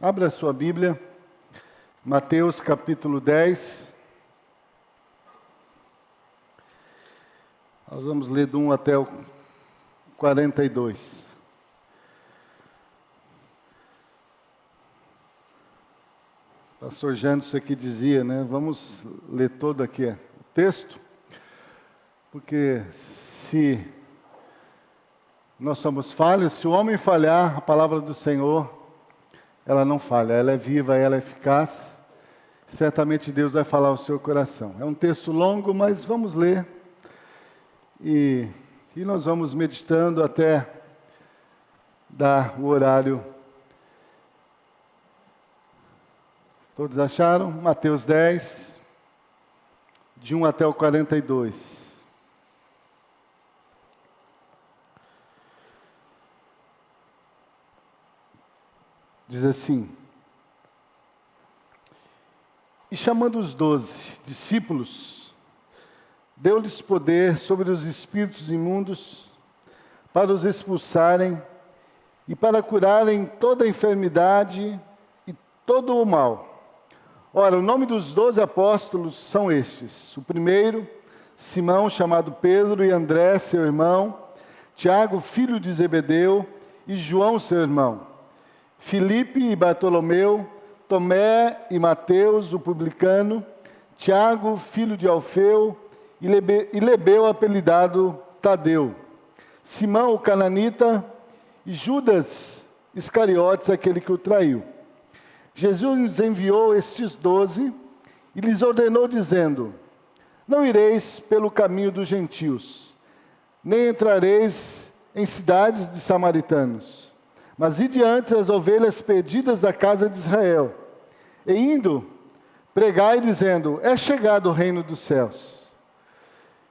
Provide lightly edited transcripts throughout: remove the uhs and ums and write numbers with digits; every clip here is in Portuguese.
Abra a sua Bíblia, Mateus capítulo 10. Nós vamos ler do 1 até o 42. Pastor Janderson aqui dizia, né? Vamos ler todo aqui o texto, porque se nós somos falhos, se o homem falhar, a palavra do Senhor, ela não falha, ela é viva, ela é eficaz. Certamente Deus vai falar ao seu coração. É um texto longo, mas vamos ler. E nós vamos meditando até dar o horário. Todos acharam? Mateus 10, de 1 até o 42. Diz assim: E chamando os 12 discípulos, deu-lhes poder sobre os espíritos imundos, para os expulsarem e para curarem toda a enfermidade e todo o mal. Ora, o nome dos 12 apóstolos são estes: o primeiro, Simão, chamado Pedro, e André, seu irmão, Tiago, filho de Zebedeu, e João, seu irmão, Filipe e Bartolomeu, Tomé e Mateus, o publicano, Tiago, filho de Alfeu, e Lebeu, apelidado Tadeu, Simão, o cananita, e Judas Iscariotes, aquele que o traiu. Jesus enviou estes 12 e lhes ordenou, dizendo: Não ireis pelo caminho dos gentios, nem entrareis em cidades de samaritanos, mas ide antes as ovelhas perdidas da casa de Israel. E indo, pregai dizendo: É chegado o reino dos céus.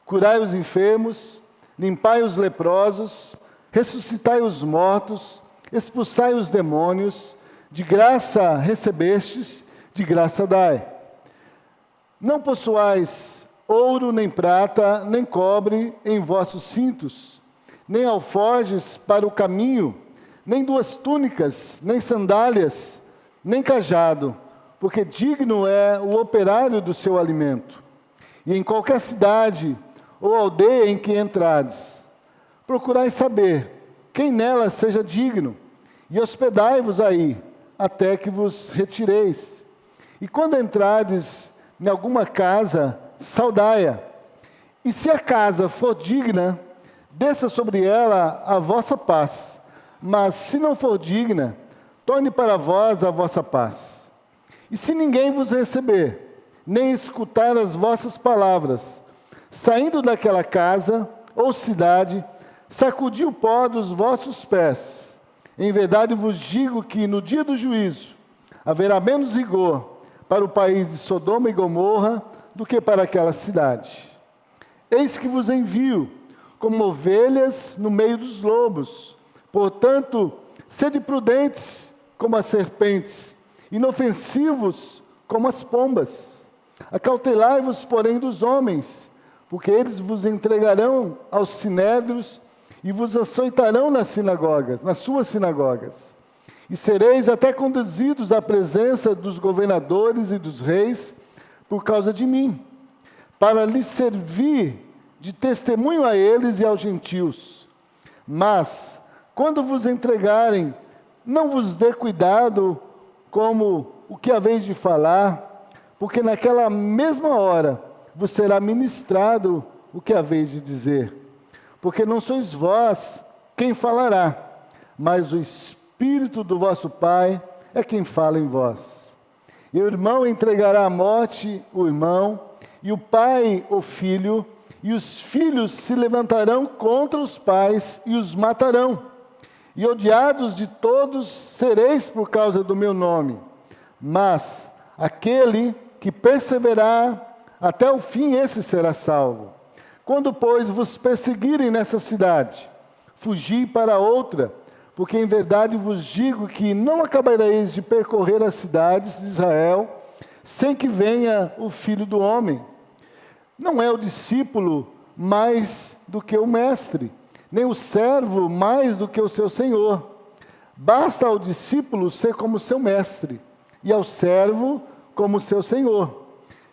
Curai os enfermos, limpai os leprosos, ressuscitai os mortos, expulsai os demônios. De graça recebestes, de graça dai. Não possuais ouro, nem prata, nem cobre em vossos cintos, nem alforjes para o caminho, nem 2 túnicas, nem sandálias, nem cajado, porque digno é o operário do seu alimento. E em qualquer cidade ou aldeia em que entrades, procurai saber quem nela seja digno, e hospedai-vos aí, até que vos retireis. E quando entrardes em alguma casa, saudai-a. E se a casa for digna, desça sobre ela a vossa paz. Mas se não for digna, torne para vós a vossa paz. E se ninguém vos receber, nem escutar as vossas palavras, saindo daquela casa ou cidade, sacudi o pó dos vossos pés. Em verdade vos digo que no dia do juízo haverá menos rigor para o país de Sodoma e Gomorra do que para aquela cidade. Eis que vos envio como ovelhas no meio dos lobos. Portanto, sede prudentes como as serpentes, inofensivos como as pombas. Acautelai-vos, porém, dos homens, porque eles vos entregarão aos sinédrios e vos açoitarão nas suas sinagogas. E sereis até conduzidos à presença dos governadores e dos reis por causa de mim, para lhes servir de testemunho a eles e aos gentios. Mas, quando vos entregarem, não vos dê cuidado como o que haveis de falar, porque naquela mesma hora vos será ministrado o que haveis de dizer. Porque não sois vós quem falará, mas o Espírito do vosso Pai é quem fala em vós. E o irmão entregará à morte o irmão, e o pai o filho, e os filhos se levantarão contra os pais e os matarão. E odiados de todos sereis por causa do meu nome. Mas aquele que perseverar até o fim, esse será salvo. Quando, pois, vos perseguirem nessa cidade, fugi para outra, porque em verdade vos digo que não acabareis de percorrer as cidades de Israel, sem que venha o Filho do Homem. Não é o discípulo mais do que o mestre, nem o servo mais do que o seu senhor. Basta ao discípulo ser como seu mestre, e ao servo como seu senhor.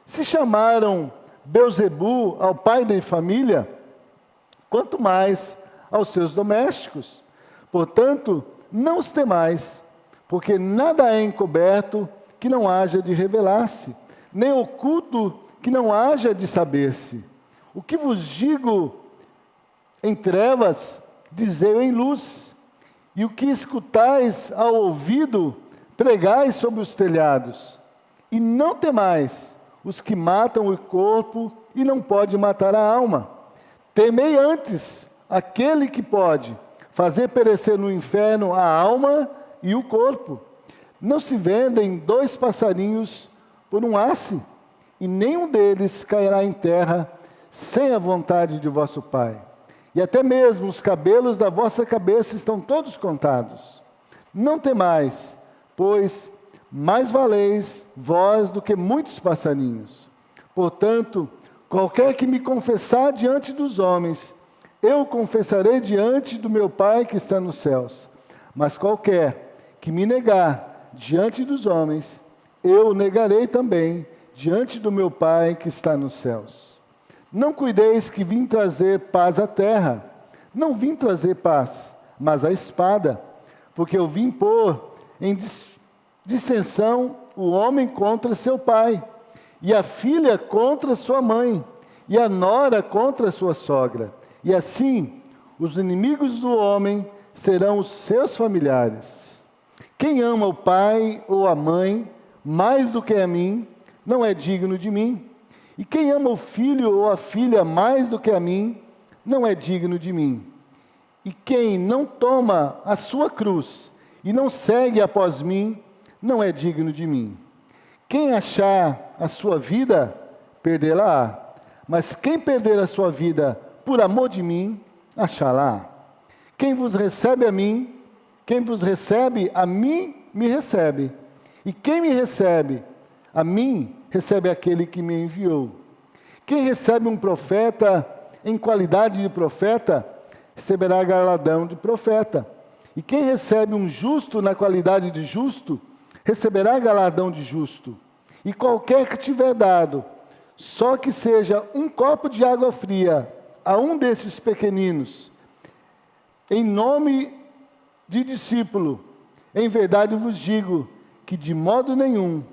Se chamaram Belzebu ao pai da família, quanto mais aos seus domésticos. Portanto, não os temais, porque nada é encoberto que não haja de revelar-se, nem oculto que não haja de saber-se. O que vos digo em trevas, dizei em luz, e o que escutais ao ouvido, pregais sobre os telhados. E não temais os que matam o corpo e não pode matar a alma. Temei antes aquele que pode fazer perecer no inferno a alma e o corpo. Não se vendem 2 passarinhos por um asse, e nenhum deles cairá em terra sem a vontade de vosso Pai. E até mesmo os cabelos da vossa cabeça estão todos contados. Não temais, pois mais valeis vós do que muitos passarinhos. Portanto, qualquer que me confessar diante dos homens, eu confessarei diante do meu Pai que está nos céus. Mas qualquer que me negar diante dos homens, eu negarei também diante do meu Pai que está nos céus. Não cuideis que vim trazer paz à terra. Não vim trazer paz, mas a espada, porque eu vim pôr em dissensão o homem contra seu pai, e a filha contra sua mãe, e a nora contra sua sogra. E assim, os inimigos do homem serão os seus familiares. Quem ama o pai ou a mãe mais do que a mim, não é digno de mim. E quem ama o filho ou a filha mais do que a mim, não é digno de mim. E quem não toma a sua cruz e não segue após mim, não é digno de mim. Quem achar a sua vida, perdê-la-á. Mas quem perder a sua vida por amor de mim, achá-la-á. Quem vos recebe a mim, me recebe. E quem me recebe, a mim, recebe aquele que me enviou. Quem recebe um profeta em qualidade de profeta, receberá galardão de profeta. E quem recebe um justo na qualidade de justo, receberá galardão de justo. E qualquer que tiver dado, só que seja um copo de água fria, a um desses pequeninos, em nome de discípulo, em verdade vos digo, que de modo nenhum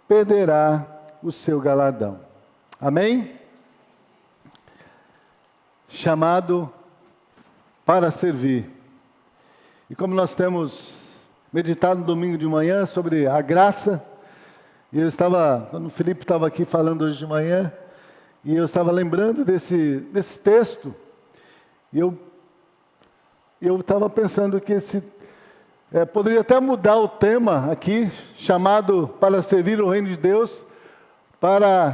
perderá o seu galardão. Amém? Chamado para servir. E como nós temos meditado no domingo de manhã sobre a graça, e quando o Felipe estava aqui falando hoje de manhã, e eu estava lembrando desse texto, e eu estava pensando que poderia até mudar o tema aqui, chamado para servir o reino de Deus,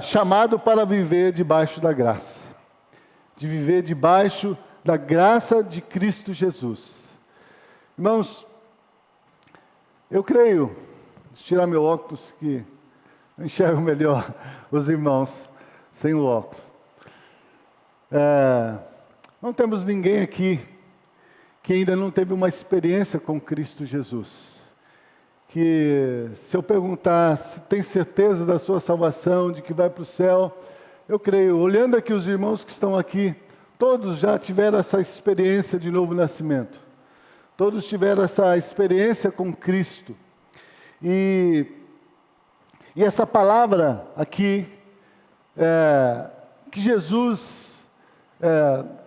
chamado para viver debaixo da graça. De viver debaixo da graça de Cristo Jesus. Irmãos, eu creio, deixa eu tirar meu óculos que eu enxergo melhor os irmãos sem o óculos. Não temos ninguém aqui que ainda não teve uma experiência com Cristo Jesus. Que se eu perguntar se tem certeza da sua salvação, de que vai para o céu, eu creio, olhando aqui os irmãos que estão aqui, todos já tiveram essa experiência de novo nascimento. Todos tiveram essa experiência com Cristo. E essa palavra aqui, que Jesus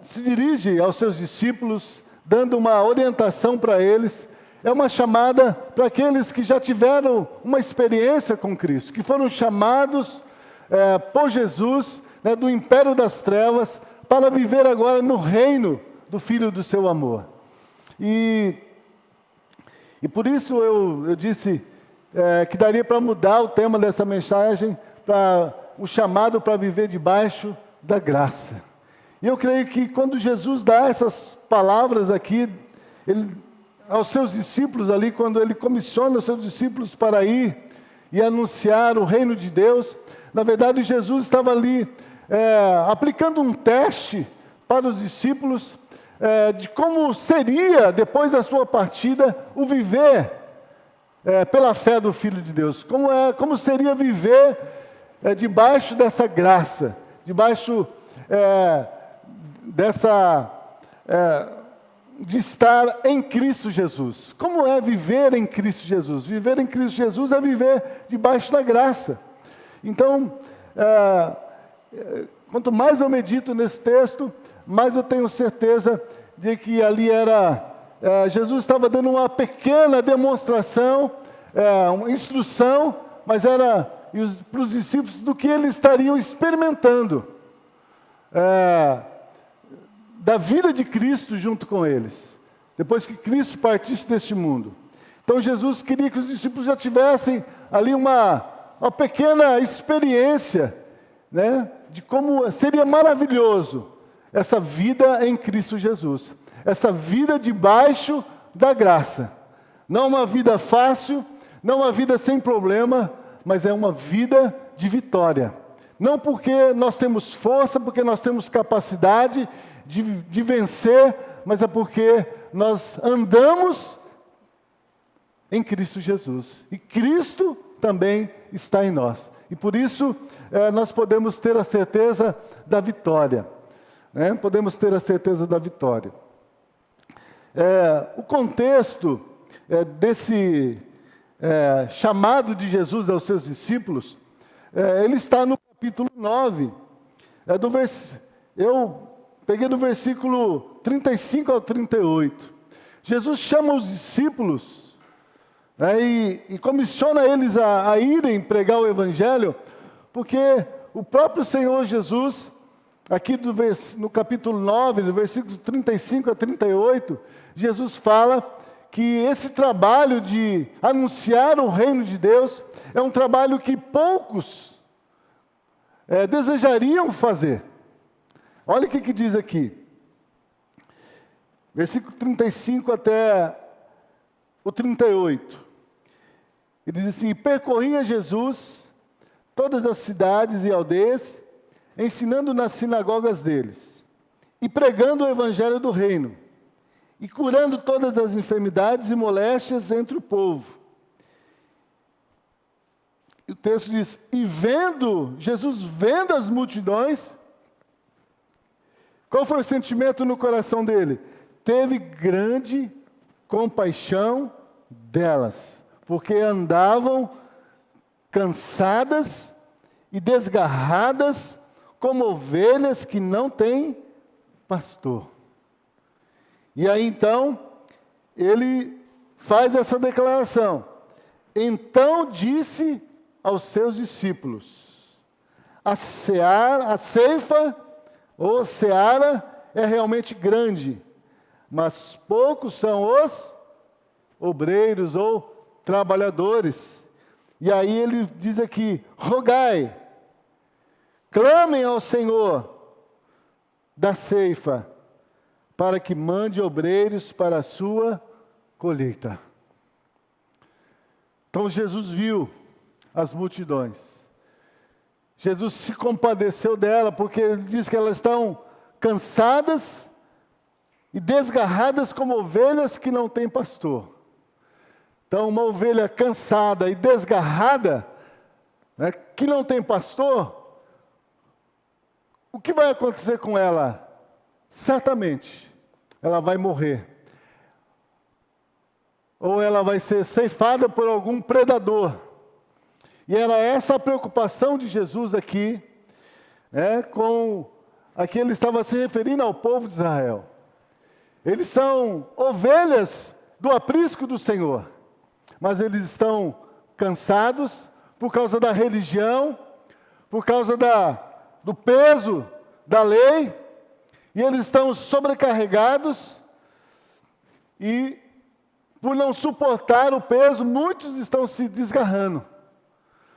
se dirige aos seus discípulos, dando uma orientação para eles, é uma chamada para aqueles que já tiveram uma experiência com Cristo, que foram chamados por Jesus, do império das trevas, para viver agora no reino do Filho do seu amor. E por isso eu disse que daria para mudar o tema dessa mensagem para o chamado para viver debaixo da graça. E eu creio que quando Jesus dá essas palavras aqui, aos seus discípulos ali, quando ele comissiona os seus discípulos para ir e anunciar o reino de Deus, na verdade Jesus estava ali aplicando um teste para os discípulos, de como seria, depois da sua partida, o viver pela fé do Filho de Deus. Como seria viver debaixo dessa graça, debaixo de estar em Cristo Jesus. Como é viver em Cristo Jesus? Viver em Cristo Jesus é viver debaixo da graça. Então, quanto mais eu medito nesse texto, mais eu tenho certeza de que ali Jesus estava dando uma pequena demonstração, uma instrução, mas era para os discípulos do que eles estariam experimentando da vida de Cristo junto com eles, depois que Cristo partisse deste mundo. Então Jesus queria que os discípulos já tivessem ali uma pequena experiência, né, de como seria maravilhoso essa vida em Cristo Jesus, essa vida debaixo da graça. Não uma vida fácil, não uma vida sem problema, mas é uma vida de vitória. Não porque nós temos força, porque nós temos capacidade de vencer, mas é porque nós andamos em Cristo Jesus. E Cristo também está em nós. E por isso nós podemos ter a certeza da vitória. Né? Podemos ter a certeza da vitória. O contexto desse chamado de Jesus aos seus discípulos, ele está no capítulo 9. Eu peguei do versículo 35 ao 38. Jesus chama os discípulos e comissiona eles a irem pregar o Evangelho, porque o próprio Senhor Jesus, aqui no capítulo 9, do versículo 35 a 38, Jesus fala que esse trabalho de anunciar o reino de Deus é um trabalho que poucos desejariam fazer. Olha o que diz aqui, versículo 35 até o 38. Ele diz assim: percorria Jesus todas as cidades e aldeias, ensinando nas sinagogas deles, e pregando o evangelho do reino, e curando todas as enfermidades e moléstias entre o povo. E o texto diz: e Jesus vendo as multidões, qual foi o sentimento no coração dele? Teve grande compaixão delas, porque andavam cansadas e desgarradas, como ovelhas que não têm pastor. E aí então, ele faz essa declaração. Então disse aos seus discípulos: a ceifa ou seara é realmente grande, mas poucos são os obreiros ou trabalhadores. E aí ele diz aqui: rogai, clamem ao Senhor da ceifa, para que mande obreiros para a sua colheita. Então Jesus viu as multidões. Jesus se compadeceu dela, porque ele diz que elas estão cansadas e desgarradas como ovelhas que não têm pastor. Então, uma ovelha cansada e desgarrada, né, que não tem pastor, o que vai acontecer com ela? Certamente, ela vai morrer. Ou ela vai ser ceifada por algum predador. E era essa a preocupação de Jesus aqui, aqui ele estava se referindo ao povo de Israel. Eles são ovelhas do aprisco do Senhor, mas eles estão cansados por causa da religião, por causa do peso da lei, e eles estão sobrecarregados, e por não suportar o peso, muitos estão se desgarrando.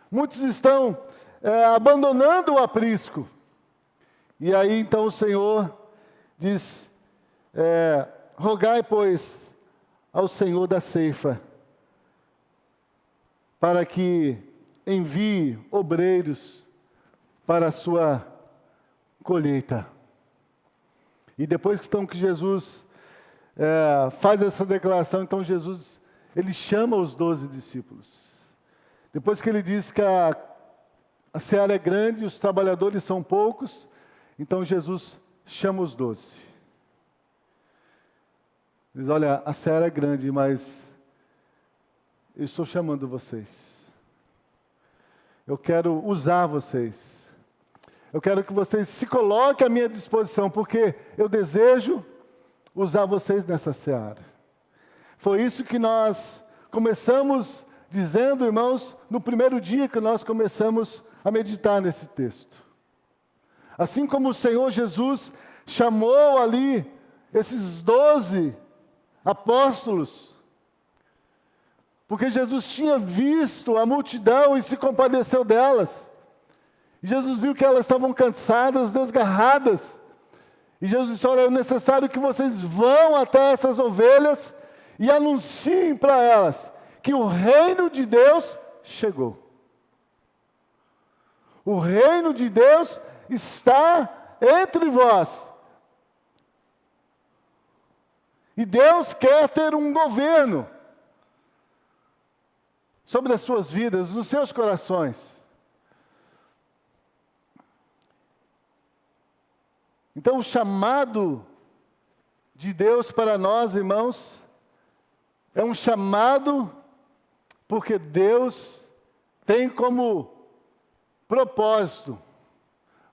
Muitos estão abandonando o aprisco. E aí então o Senhor diz: rogai, pois, ao Senhor da ceifa, para que envie obreiros para a sua colheita. E depois que Jesus faz essa declaração, então Jesus, ele chama os 12 discípulos. Depois que ele diz que a seara é grande, os trabalhadores são poucos, então Jesus chama os 12. Diz, olha, a seara é grande, mas eu estou chamando vocês. Eu quero usar vocês. Eu quero que vocês se coloquem à minha disposição, porque eu desejo usar vocês nessa seara. Foi isso que nós começamos dizendo, irmãos, no primeiro dia que nós começamos a meditar nesse texto. Assim como o Senhor Jesus chamou ali esses 12 apóstolos, porque Jesus tinha visto a multidão e se compadeceu delas. E Jesus viu que elas estavam cansadas, desgarradas. E Jesus disse, olha, é necessário que vocês vão até essas ovelhas e anunciem para elas que o reino de Deus chegou. O reino de Deus está entre vós. E Deus quer ter um governo sobre as suas vidas, nos seus corações. Então, o chamado de Deus para nós, irmãos, é um chamado porque Deus tem como propósito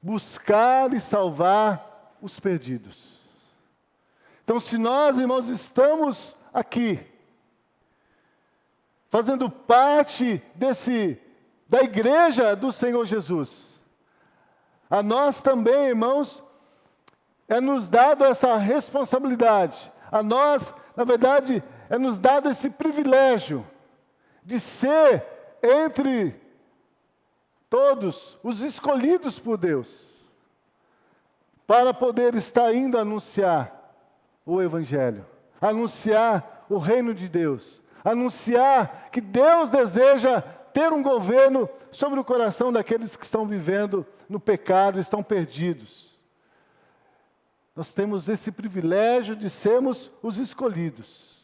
buscar e salvar os perdidos. Então, se nós, irmãos, estamos aqui, fazendo parte da igreja do Senhor Jesus, a nós também, irmãos, é nos dado essa responsabilidade. A nós, na verdade, é nos dado esse privilégio de ser entre todos os escolhidos por Deus, para poder estar indo anunciar o Evangelho, anunciar o reino de Deus, anunciar que Deus deseja ter um governo sobre o coração daqueles que estão vivendo no pecado, estão perdidos. Nós temos esse privilégio de sermos os escolhidos.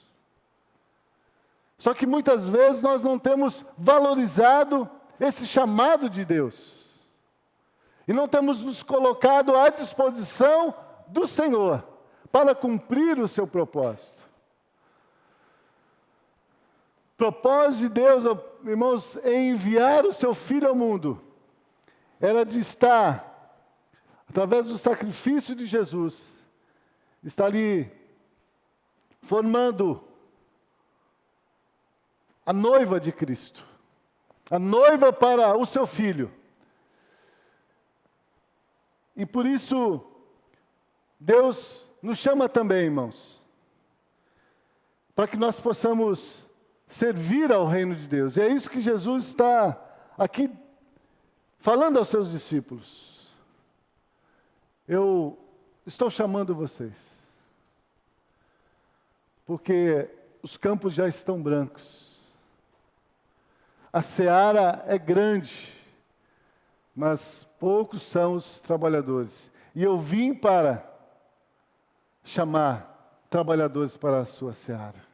Só que muitas vezes nós não temos valorizado esse chamado de Deus. E não temos nos colocado à disposição do Senhor para cumprir o seu propósito. O propósito de Deus, irmãos, em enviar o seu Filho ao mundo, era de estar, através do sacrifício de Jesus, está ali formando a noiva de Cristo, a noiva para o seu Filho. E por isso, Deus nos chama também, irmãos, para que nós possamos servir ao reino de Deus. E é isso que Jesus está aqui falando aos seus discípulos. Eu estou chamando vocês, porque os campos já estão brancos. A seara é grande, mas poucos são os trabalhadores. E eu vim para chamar trabalhadores para a sua seara.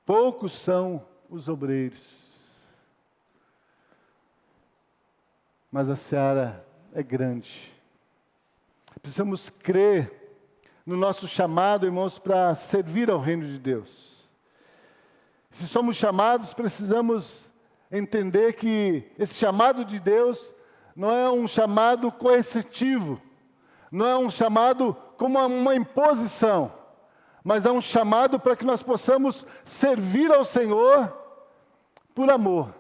Poucos são os obreiros, mas a seara é grande. Precisamos crer no nosso chamado, irmãos, para servir ao reino de Deus. Se somos chamados, precisamos entender que esse chamado de Deus não é um chamado coercitivo, não é um chamado como uma imposição, mas é um chamado para que nós possamos servir ao Senhor por amor,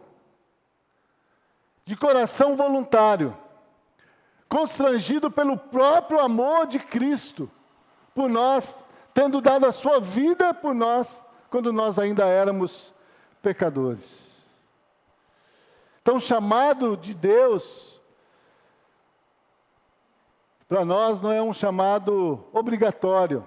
de coração voluntário, constrangido pelo próprio amor de Cristo, por nós, tendo dado a sua vida por nós, quando nós ainda éramos pecadores. Então, o chamado de Deus para nós não é um chamado obrigatório.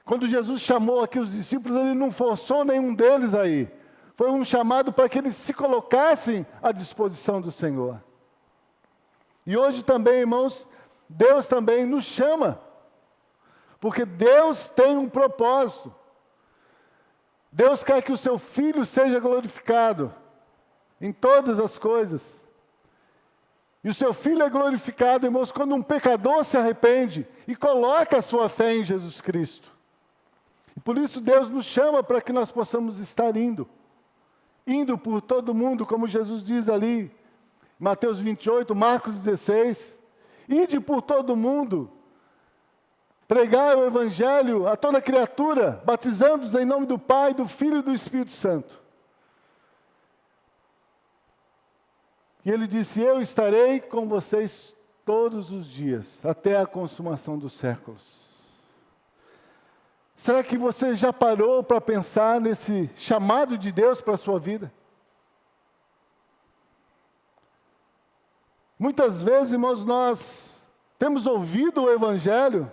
Quando Jesus chamou aqui os discípulos, ele não forçou nenhum deles aí. Foi um chamado para que eles se colocassem à disposição do Senhor. E hoje também, irmãos, Deus também nos chama, porque Deus tem um propósito. Deus quer que o seu Filho seja glorificado em todas as coisas. E o seu Filho é glorificado, irmãos, quando um pecador se arrepende e coloca a sua fé em Jesus Cristo. E por isso Deus nos chama para que nós possamos estar indo por todo mundo, como Jesus diz ali, Mateus 28, Marcos 16, ide por todo mundo, pregai o Evangelho a toda criatura, batizando-os em nome do Pai, do Filho e do Espírito Santo. E ele disse, eu estarei com vocês todos os dias, até a consumação dos séculos. Será que você já parou para pensar nesse chamado de Deus para a sua vida? Muitas vezes, irmãos, nós temos ouvido o Evangelho,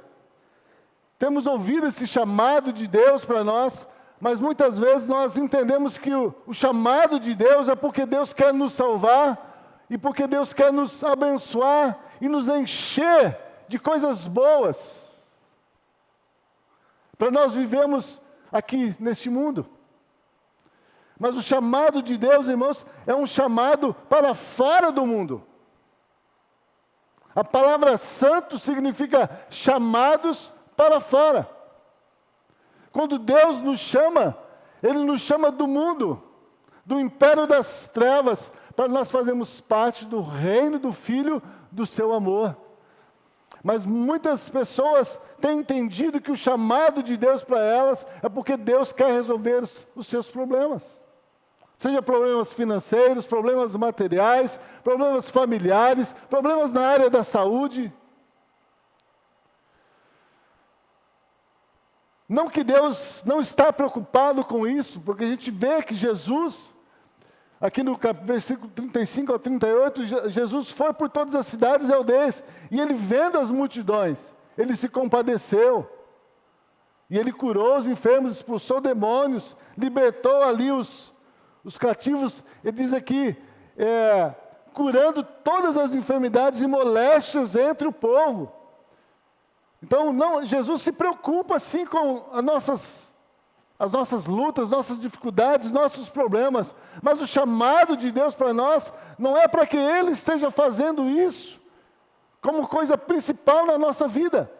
temos ouvido esse chamado de Deus para nós, mas muitas vezes nós entendemos que o chamado de Deus é porque Deus quer nos salvar, e porque Deus quer nos abençoar e nos encher de coisas boas, para nós vivemos aqui neste mundo. Mas o chamado de Deus, irmãos, é um chamado para fora do mundo. A palavra santo significa chamados para fora. Quando Deus nos chama, Ele nos chama do mundo, do império das trevas, para nós fazermos parte do reino do Filho do seu amor. Mas muitas pessoas têm entendido que o chamado de Deus para elas é porque Deus quer resolver os seus problemas. Seja problemas financeiros, problemas materiais, problemas familiares, problemas na área da saúde. Não que Deus não está preocupado com isso, porque a gente vê que Jesus, aqui no versículo 35 ao 38, Jesus foi por todas as cidades e aldeias, e ele vendo as multidões, ele se compadeceu, e ele curou os enfermos, expulsou demônios, libertou ali os cativos, ele diz aqui, curando todas as enfermidades e moléstias entre o povo. Então, Jesus se preocupa sim com as nossas lutas, nossas dificuldades, nossos problemas, mas o chamado de Deus para nós não é para que Ele esteja fazendo isso como coisa principal na nossa vida.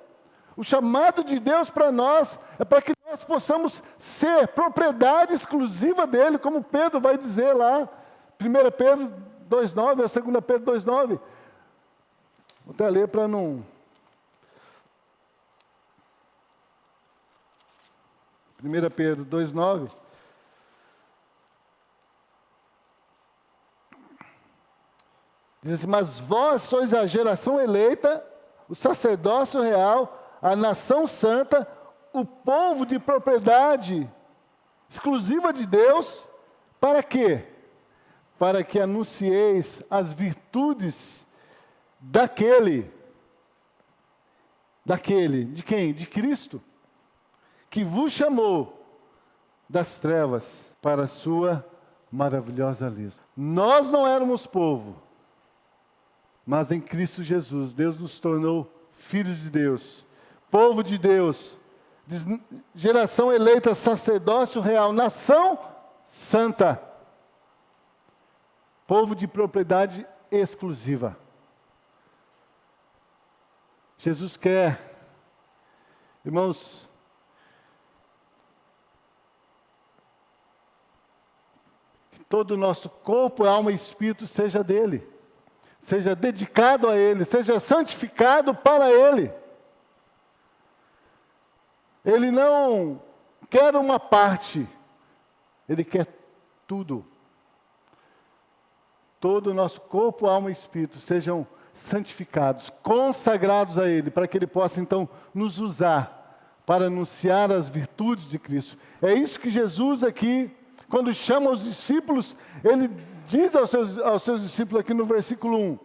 O chamado de Deus para nós é para que nós possamos ser propriedade exclusiva dEle, como Pedro vai dizer lá, 1 Pedro 2,9, a 2 Pedro 2,9. Vou até ler para não... 1 Pedro 2,9. Diz assim, mas vós sois a geração eleita, o sacerdócio real, a nação santa, o povo de propriedade exclusiva de Deus, para quê? Para que anuncieis as virtudes daquele, de quem? De Cristo, que vos chamou das trevas para a sua maravilhosa luz. Nós não éramos povo, mas em Cristo Jesus, Deus nos tornou filhos de Deus, povo de Deus, geração eleita, sacerdócio real, nação santa, povo de propriedade exclusiva. Jesus quer, irmãos, que todo o nosso corpo, alma e espírito seja dele, seja dedicado a Ele, seja santificado para Ele. Ele não quer uma parte, Ele quer tudo. Todo o nosso corpo, alma e espírito sejam santificados, consagrados a Ele, para que Ele possa então nos usar para anunciar as virtudes de Cristo. É isso que Jesus aqui, quando chama os discípulos, Ele diz aos seus discípulos aqui no versículo 1,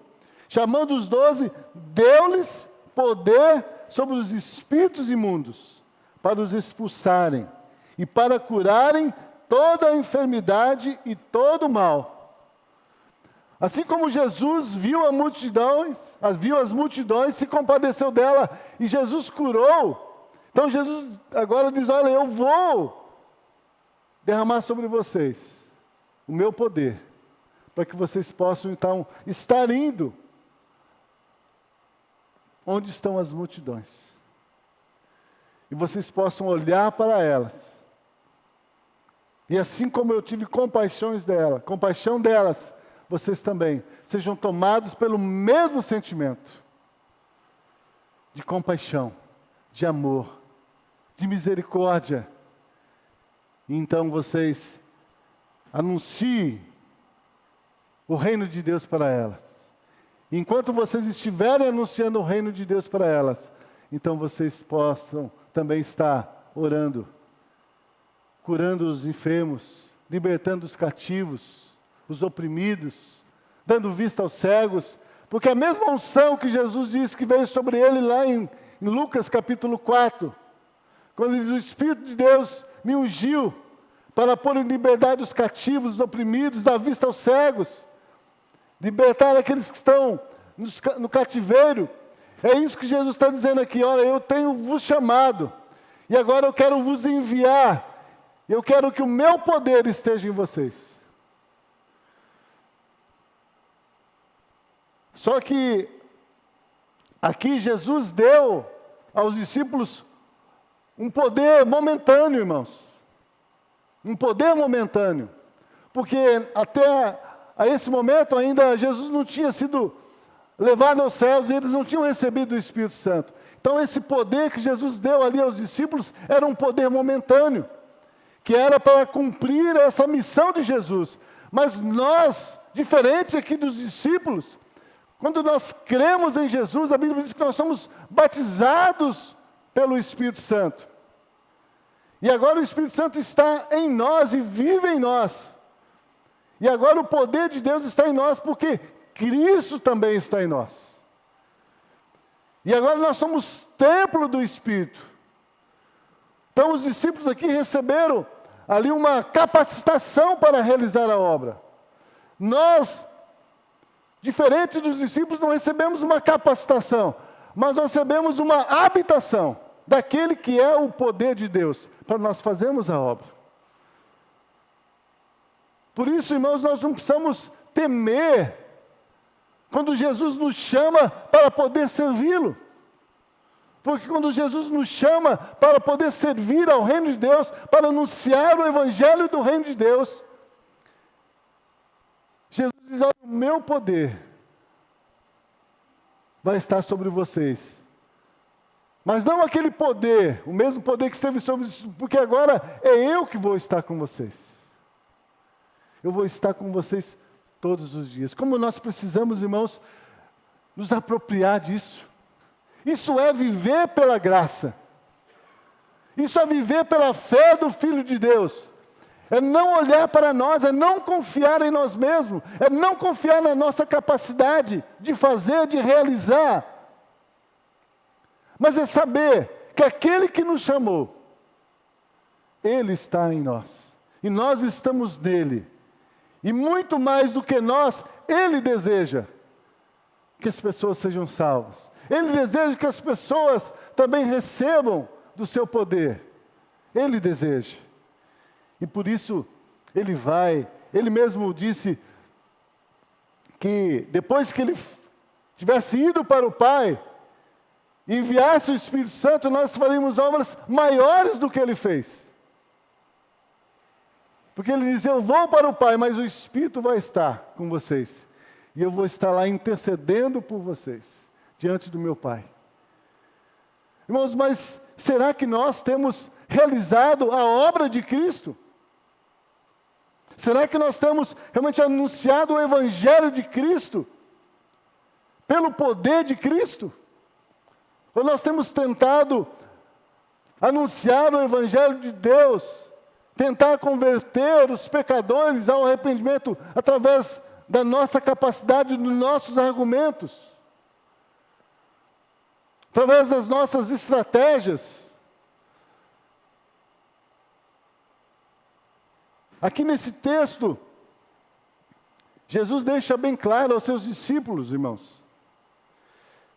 chamando os 12, deu-lhes poder sobre os espíritos imundos, para os expulsarem e para curarem toda a enfermidade e todo o mal. Assim como Jesus viu viu as multidões, se compadeceu dela e Jesus curou. Então Jesus agora diz: olha, eu vou derramar sobre vocês o meu poder, para que vocês possam então estar indo onde estão as multidões. E vocês possam olhar para elas. E assim como eu tive compaixão delas, vocês também sejam tomados pelo mesmo sentimento de compaixão, de amor, de misericórdia. E então vocês anunciem o reino de Deus para elas. E enquanto vocês estiverem anunciando o reino de Deus para elas, então vocês possam também estar orando, curando os enfermos, libertando os cativos, os oprimidos, dando vista aos cegos, porque a mesma unção que Jesus disse que veio sobre ele lá em Lucas capítulo 4, quando ele diz: o Espírito de Deus me ungiu para pôr em liberdade os cativos, os oprimidos, dar vista aos cegos, libertar aqueles que estão no cativeiro. É isso que Jesus está dizendo aqui: olha, eu tenho vos chamado, e agora eu quero vos enviar, eu quero que o meu poder esteja em vocês. Só que aqui Jesus deu aos discípulos um poder momentâneo, irmãos. Um poder momentâneo. Porque até a esse momento ainda Jesus não tinha sido levado aos céus e eles não tinham recebido o Espírito Santo. Então esse poder que Jesus deu ali aos discípulos era um poder momentâneo, que era para cumprir essa missão de Jesus. Mas nós, diferente aqui dos discípulos, quando nós cremos em Jesus, a Bíblia diz que nós somos batizados pelo Espírito Santo. E agora o Espírito Santo está em nós e vive em nós. E agora o poder de Deus está em nós, porque Cristo também está em nós. E agora nós somos templo do Espírito. Então os discípulos aqui receberam ali uma capacitação para realizar a obra. Nós, diferente dos discípulos, não recebemos uma capacitação, mas nós recebemos uma habitação daquele que é o poder de Deus, para nós fazermos a obra. Por isso, irmãos, nós não precisamos temer quando Jesus nos chama para poder servi-lo. Porque quando Jesus nos chama para poder servir ao reino de Deus, para anunciar o evangelho do reino de Deus, Jesus diz: olha, o meu poder vai estar sobre vocês. Mas não aquele poder, o mesmo poder que esteve sobre vocês, porque agora é eu que vou estar com vocês. Eu vou estar com vocês todos os dias. Como nós precisamos, irmãos, nos apropriar disso. Isso é viver pela graça. Isso é viver pela fé do Filho de Deus. É não olhar para nós, é não confiar em nós mesmos, é não confiar na nossa capacidade de fazer, de realizar. Mas é saber que aquele que nos chamou, Ele está em nós. E nós estamos nele. E muito mais do que nós, Ele deseja que as pessoas sejam salvas. Ele deseja que as pessoas também recebam do seu poder. Ele deseja. E por isso, Ele mesmo disse que depois que Ele tivesse ido para o Pai, e enviasse o Espírito Santo, nós faríamos obras maiores do que Ele fez. Porque Ele dizia: eu vou para o Pai, mas o Espírito vai estar com vocês. E eu vou estar lá intercedendo por vocês, diante do meu Pai. Irmãos, mas será que nós temos realizado a obra de Cristo? Será que nós temos realmente anunciado o Evangelho de Cristo? Pelo poder de Cristo? Ou nós temos tentado anunciar o Evangelho de Deus, tentar converter os pecadores ao arrependimento através da nossa capacidade, dos nossos argumentos, através das nossas estratégias? Aqui nesse texto, Jesus deixa bem claro aos seus discípulos, irmãos.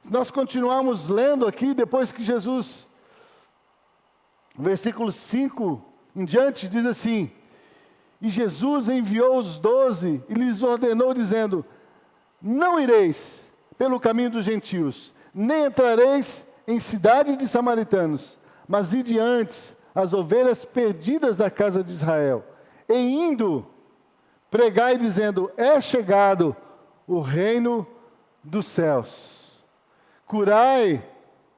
Se nós continuarmos lendo aqui, depois que Jesus, versículo 5 em diante, diz assim: e Jesus enviou os 12 e lhes ordenou, dizendo: não ireis pelo caminho dos gentios, nem entrareis em cidade de samaritanos, mas ide antes as ovelhas perdidas da casa de Israel. E indo, pregai dizendo: é chegado o reino dos céus. Curai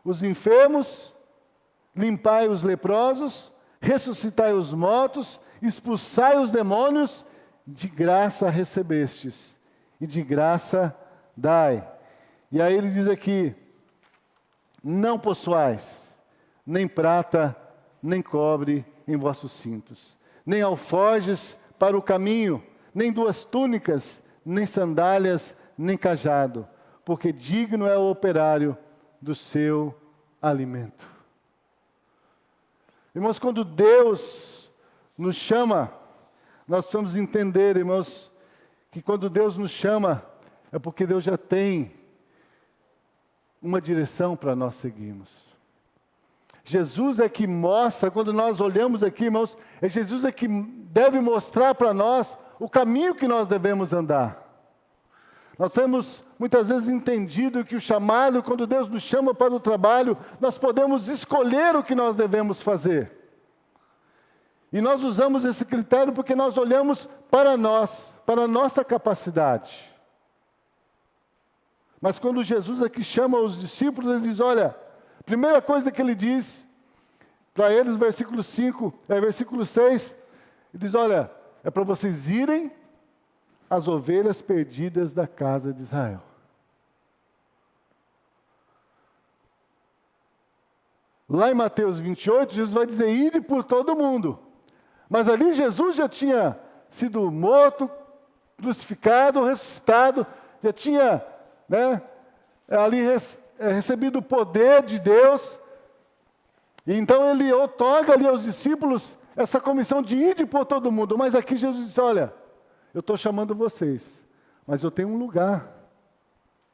os enfermos, limpai os leprosos, ressuscitai os mortos, expulsai os demônios, de graça recebestes, e de graça dai. E aí ele diz aqui: não possuais nem prata, nem cobre em vossos cintos, nem alforjes para o caminho, nem 2 túnicas, nem sandálias, nem cajado, porque digno é o operário do seu alimento. Irmãos, quando Deus nos chama, nós precisamos entender, irmãos, que quando Deus nos chama, é porque Deus já tem uma direção para nós seguirmos. Jesus é que mostra, quando nós olhamos aqui, irmãos, é Jesus é que deve mostrar para nós o caminho que nós devemos andar. Nós temos muitas vezes entendido que o chamado, quando Deus nos chama para o trabalho, nós podemos escolher o que nós devemos fazer. E nós usamos esse critério porque nós olhamos para nós, para a nossa capacidade. Mas quando Jesus aqui chama os discípulos, ele diz: olha, a primeira coisa que ele diz para eles, versículo 6, ele diz: olha, é para vocês irem às ovelhas perdidas da casa de Israel. Lá em Mateus 28, Jesus vai dizer: ide por todo mundo. Mas ali Jesus já tinha sido morto, crucificado, ressuscitado, já tinha ali recebido o poder de Deus. E então ele outorga ali aos discípulos essa comissão de ir por todo mundo. Mas aqui Jesus diz: olha, eu estou chamando vocês, mas eu tenho um lugar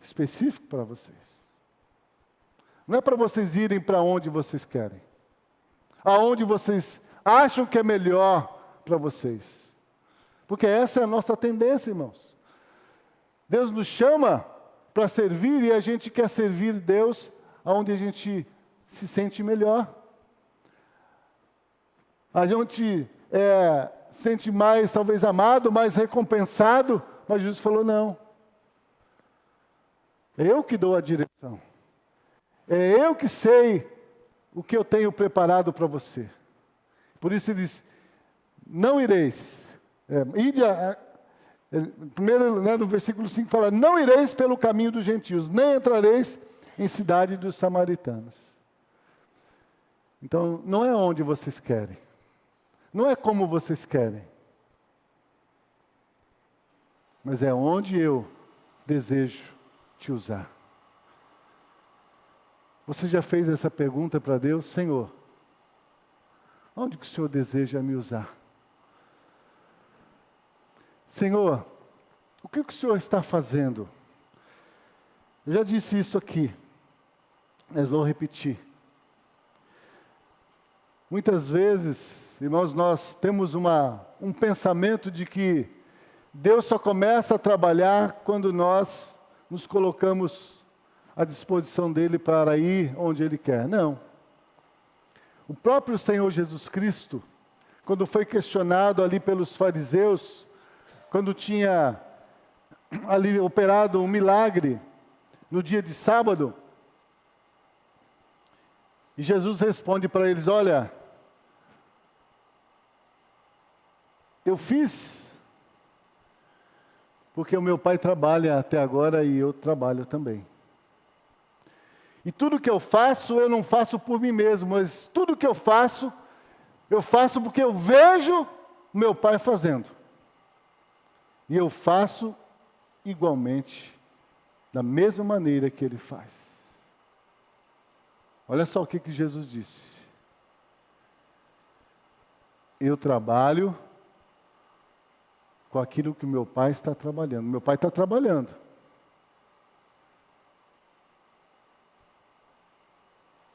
específico para vocês. Não é para vocês irem para onde vocês querem, aonde vocês acham que é melhor para vocês. Porque essa é a nossa tendência, irmãos. Deus nos chama para servir e a gente quer servir Deus aonde a gente se sente melhor. A gente sente mais, talvez, amado, mais recompensado, mas Jesus falou: não. É eu que dou a direção. É eu que sei o que eu tenho preparado para você. Por isso ele diz: não ireis. Primeiro, no versículo 5 fala: não ireis pelo caminho dos gentios, nem entrareis em cidade dos samaritanos. Então, não é onde vocês querem. Não é como vocês querem. Mas é onde eu desejo te usar. Você já fez essa pergunta para Deus? Senhor, onde que o Senhor deseja me usar? Senhor, o que o Senhor está fazendo? Eu já disse isso aqui, mas vou repetir. Muitas vezes, irmãos, nós temos um pensamento de que Deus só começa a trabalhar quando nós nos colocamos à disposição dEle para ir onde Ele quer. Não. O próprio Senhor Jesus Cristo, quando foi questionado ali pelos fariseus, quando tinha ali operado um milagre no dia de sábado, e Jesus responde para eles: olha, eu fiz porque o meu Pai trabalha até agora e eu trabalho também. E tudo que eu faço, eu não faço por mim mesmo, mas tudo que eu faço porque eu vejo o meu Pai fazendo. E eu faço igualmente, da mesma maneira que Ele faz. Olha só o que Jesus disse: eu trabalho com aquilo que meu Pai está trabalhando. Meu Pai está trabalhando.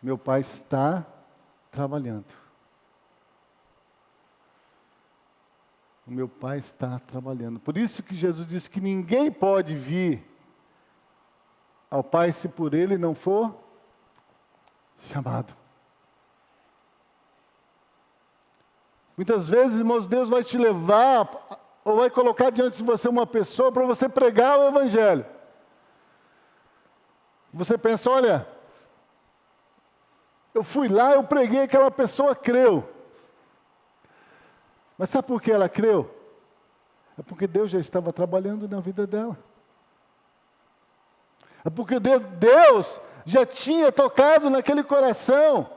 Meu Pai está trabalhando. O meu Pai está trabalhando. Por isso que Jesus disse que ninguém pode vir ao Pai se por Ele não for chamado. Muitas vezes, irmãos, Deus vai te levar ou vai colocar diante de você uma pessoa para você pregar o Evangelho. Você pensa, olha, eu fui lá, eu preguei, aquela pessoa creu. Mas sabe por que ela creu? É porque Deus já estava trabalhando na vida dela. É porque Deus já tinha tocado naquele coração.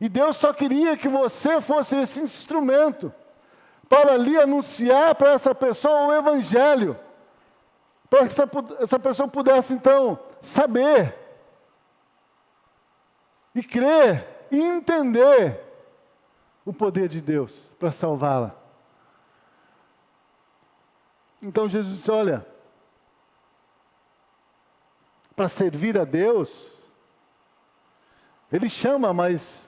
E Deus só queria que você fosse esse instrumento para ali anunciar para essa pessoa o Evangelho. Para que essa pessoa pudesse então saber e crer e entender o poder de Deus para salvá-la. Então Jesus disse, olha, para servir a Deus, Ele chama, mas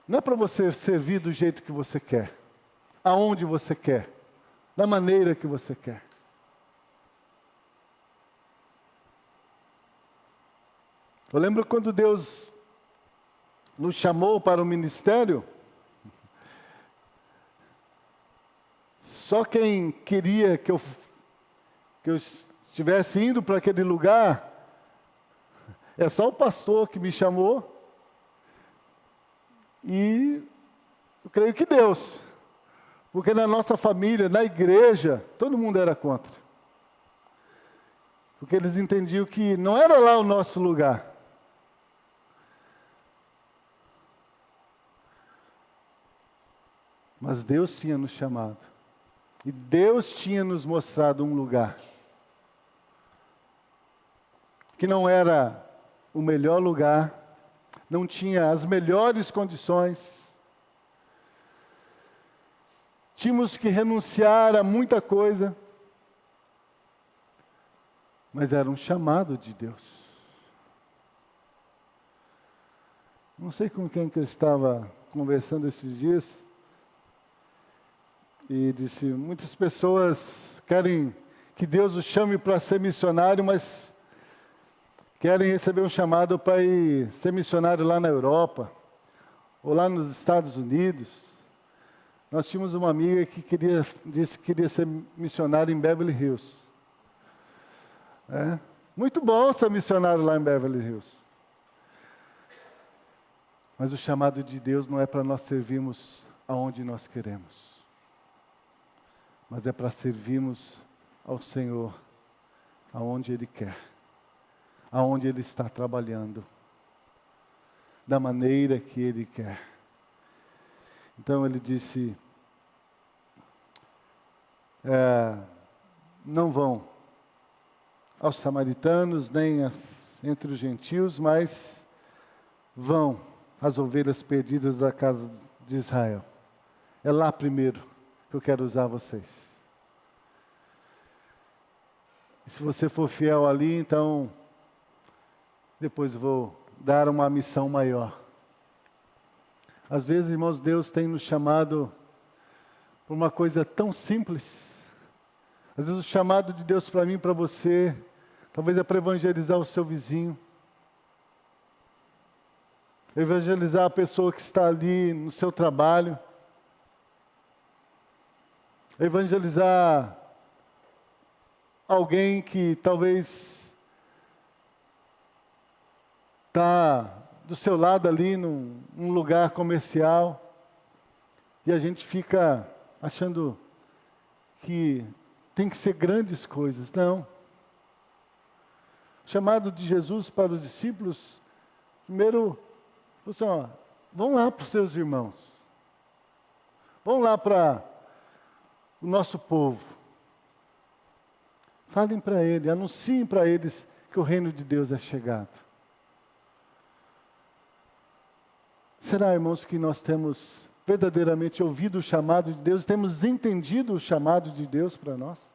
não é para você servir do jeito que você quer, aonde você quer, da maneira que você quer. Eu lembro quando Deus nos chamou para o ministério, só quem queria que eu estivesse indo para aquele lugar, é só o pastor que me chamou, e eu creio que Deus, porque na nossa família, na igreja, todo mundo era contra. Porque eles entendiam que não era lá o nosso lugar. Mas Deus tinha nos chamado. E Deus tinha nos mostrado um lugar. Que não era o melhor lugar, não tinha as melhores condições. Tínhamos que renunciar a muita coisa. Mas era um chamado de Deus. Não sei com quem que eu estava conversando esses dias. E disse, muitas pessoas querem que Deus os chame para ser missionário, mas querem receber um chamado para ir ser missionário lá na Europa, ou lá nos Estados Unidos. Nós tínhamos uma amiga que disse que queria ser missionária em Beverly Hills. Muito bom ser missionário lá em Beverly Hills. Mas o chamado de Deus não é para nós servirmos aonde nós queremos. Mas é para servirmos ao Senhor aonde Ele quer, aonde Ele está trabalhando, da maneira que Ele quer. Então Ele disse, não vão aos samaritanos, nem entre os gentios, mas vão às ovelhas perdidas da casa de Israel. É lá primeiro que eu quero usar vocês. E se você for fiel ali, então, depois vou dar uma missão maior. Às vezes, irmãos, Deus tem nos chamado por uma coisa tão simples. Às vezes o chamado de Deus para mim e para você, talvez é para evangelizar o seu vizinho. Evangelizar a pessoa que está ali no seu trabalho. Evangelizar alguém que talvez está do seu lado ali num lugar comercial e a gente fica achando que tem que ser grandes coisas. Não. O chamado de Jesus para os discípulos, primeiro, assim, vão lá para os seus irmãos. Vão lá para o nosso povo. Falem para ele, anunciem para eles que o reino de Deus é chegado. Será, irmãos, que nós temos verdadeiramente ouvido o chamado de Deus, temos entendido o chamado de Deus para nós?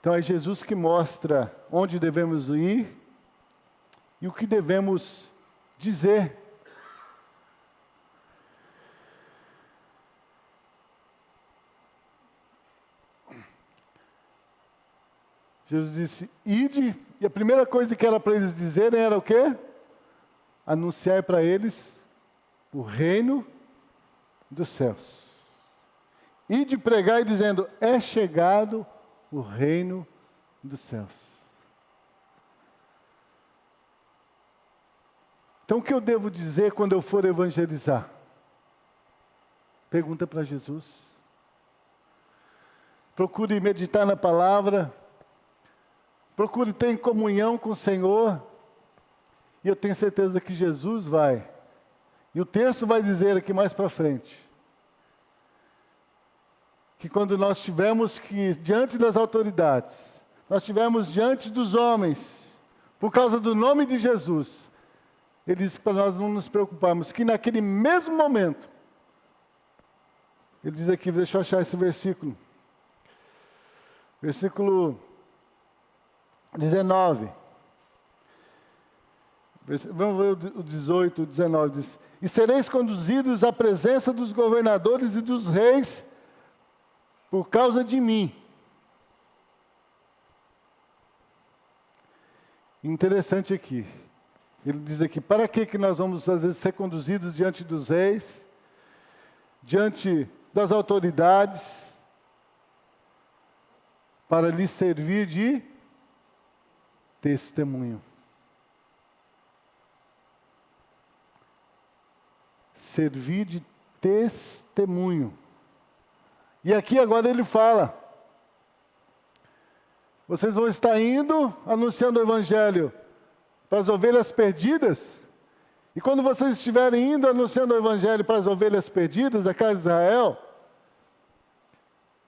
Então é Jesus que mostra onde devemos ir e o que devemos dizer. Jesus disse, ide, e a primeira coisa que era para eles dizerem era o quê? Anunciar para eles o reino dos céus. Ide pregar e dizendo, é chegado o reino dos céus. Então o que eu devo dizer quando eu for evangelizar? Pergunta para Jesus. Procure meditar na palavra. Procure ter comunhão com o Senhor. E eu tenho certeza que Jesus vai. E o texto vai dizer aqui mais para frente. Que quando nós estivermos diante das autoridades, nós estivermos diante dos homens, por causa do nome de Jesus, ele diz para nós não nos preocuparmos, que naquele mesmo momento, ele diz aqui, deixa eu achar esse versículo. Versículo 19. Vamos ver o 18, o 19. Diz, e sereis conduzidos à presença dos governadores e dos reis por causa de mim. Interessante aqui. Ele diz aqui, para que nós vamos às vezes ser conduzidos diante dos reis, diante das autoridades, para lhes servir de testemunho. Servir de testemunho. E aqui agora ele fala, vocês vão estar indo, anunciando o evangelho para as ovelhas perdidas, e quando vocês estiverem indo, anunciando o evangelho para as ovelhas perdidas da casa de Israel,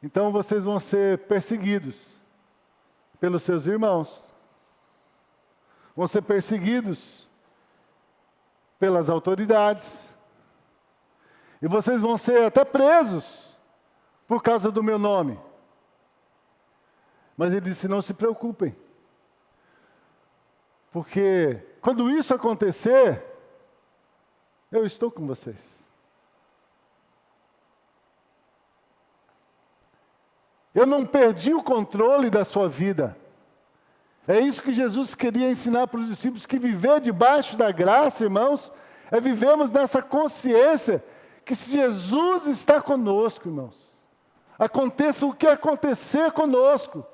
então vocês vão ser perseguidos pelos seus irmãos, vão ser perseguidos pelas autoridades, e vocês vão ser até presos por causa do meu nome. Mas ele disse, não se preocupem, porque quando isso acontecer, eu estou com vocês. Eu não perdi o controle da sua vida. É isso que Jesus queria ensinar para os discípulos, que viver debaixo da graça, irmãos, é vivermos nessa consciência que se Jesus está conosco, irmãos, aconteça o que acontecer conosco,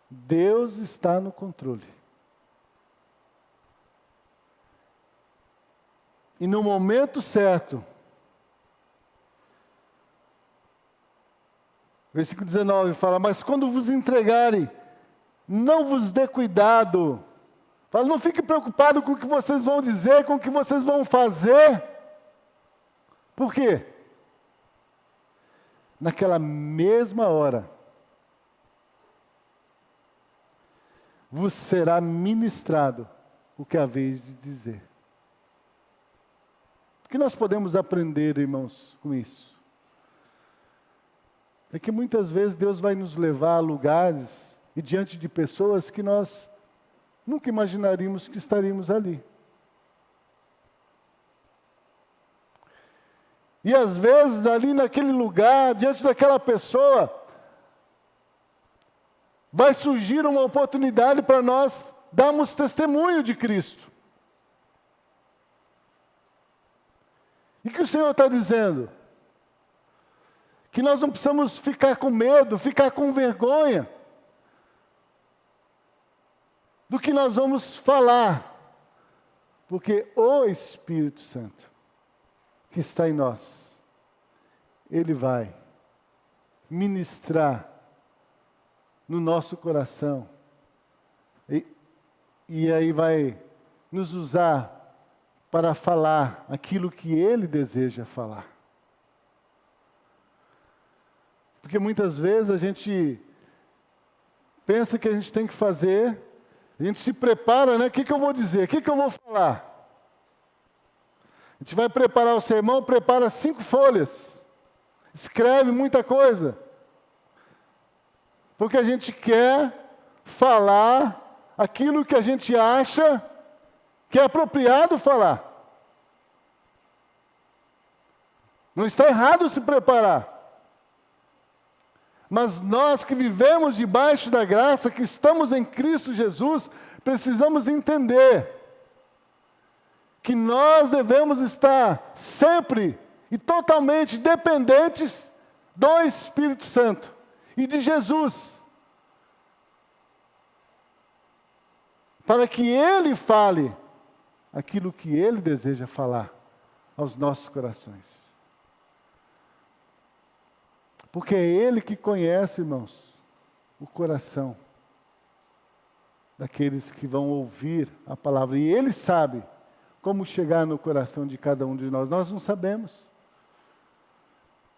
Deus está no controle. E no momento certo, versículo 19 fala, mas quando vos entregarem, não vos dê cuidado. Fala, não fique preocupado com o que vocês vão dizer, com o que vocês vão fazer. Por quê? Naquela mesma hora, vos será ministrado o que haveis de dizer. O que nós podemos aprender, irmãos, com isso? É que muitas vezes Deus vai nos levar a lugares e diante de pessoas que nós nunca imaginaríamos que estaríamos ali. E às vezes ali naquele lugar, diante daquela pessoa, vai surgir uma oportunidade para nós darmos testemunho de Cristo. E o que o Senhor está dizendo? Que nós não precisamos ficar com medo, ficar com vergonha do que nós vamos falar, porque o Espírito Santo que está em nós, Ele vai ministrar no nosso coração, e aí vai nos usar para falar aquilo que Ele deseja falar. Porque muitas vezes a gente pensa que a gente tem que fazer A gente se prepara, né? O que eu vou dizer? O que eu vou falar? A gente vai preparar o sermão, prepara 5 folhas. Escreve muita coisa. Porque a gente quer falar aquilo que a gente acha que é apropriado falar. Não está errado se preparar. Mas nós que vivemos debaixo da graça, que estamos em Cristo Jesus, precisamos entender que nós devemos estar sempre e totalmente dependentes do Espírito Santo e de Jesus, para que Ele fale aquilo que Ele deseja falar aos nossos corações. Porque é Ele que conhece, irmãos, o coração daqueles que vão ouvir a palavra. E Ele sabe como chegar no coração de cada um de nós. Nós não sabemos,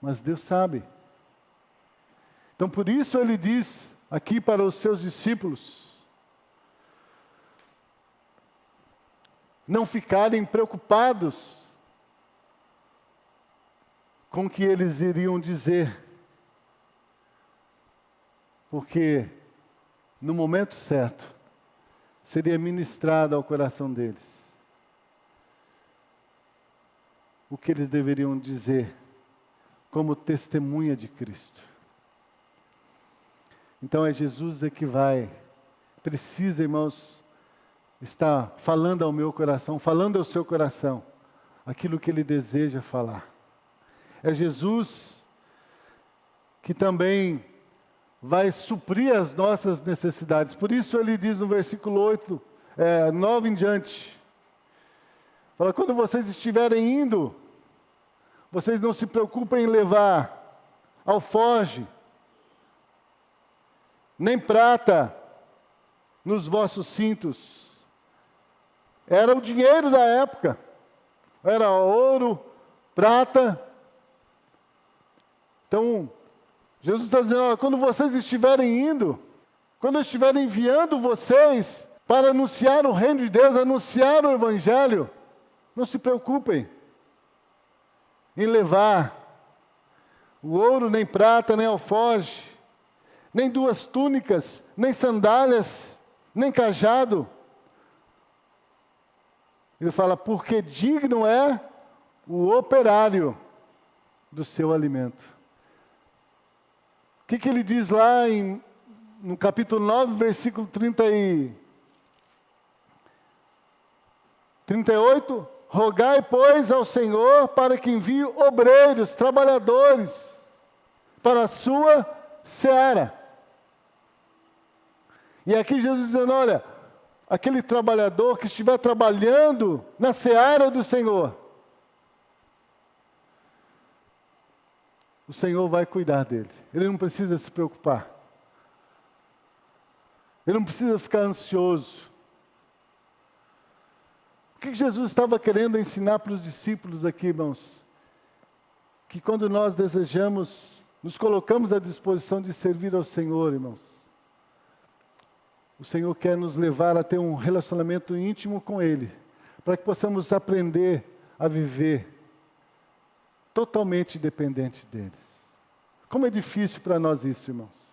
mas Deus sabe. Então, por isso Ele diz aqui para os seus discípulos não ficarem preocupados com o que eles iriam dizer, porque no momento certo seria ministrado ao coração deles o que eles deveriam dizer como testemunha de Cristo. Então é Jesus que precisa, irmãos, estar falando ao meu coração, falando ao seu coração, aquilo que Ele deseja falar. É Jesus que também vai suprir as nossas necessidades. Por isso Ele diz no versículo 9 em diante, fala, quando vocês estiverem indo, vocês não se preocupem em levar alforje, nem prata nos vossos cintos. Era o dinheiro da época. Era ouro, prata. Então, Jesus está dizendo, olha, quando vocês estiverem indo, quando eu estiver enviando vocês para anunciar o reino de Deus, anunciar o Evangelho, não se preocupem em levar o ouro, nem prata, nem alforje, nem 2 túnicas, nem sandálias, nem cajado. Ele fala, porque digno é o operário do seu alimento. O que ele diz lá no capítulo 9, versículo 38? Rogai, pois, ao Senhor para que envie obreiros, trabalhadores, para a sua seara. E aqui Jesus dizendo, olha, aquele trabalhador que estiver trabalhando na seara do Senhor, o Senhor vai cuidar dele. Ele não precisa se preocupar. Ele não precisa ficar ansioso. O que Jesus estava querendo ensinar para os discípulos aqui, irmãos? Que quando nós desejamos, nos colocamos à disposição de servir ao Senhor, irmãos, o Senhor quer nos levar a ter um relacionamento íntimo com Ele, para que possamos aprender a viver totalmente dependente deles. Como é difícil para nós isso, irmãos.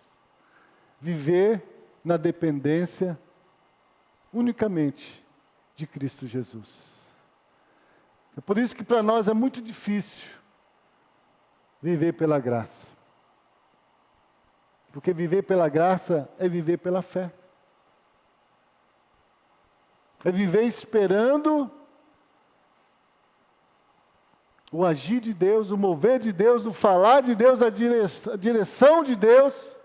Viver na dependência unicamente de Cristo Jesus. É por isso que para nós é muito difícil viver pela graça. Porque viver pela graça é viver pela fé. É viver esperando o agir de Deus, o mover de Deus, o falar de Deus, a direção de Deus,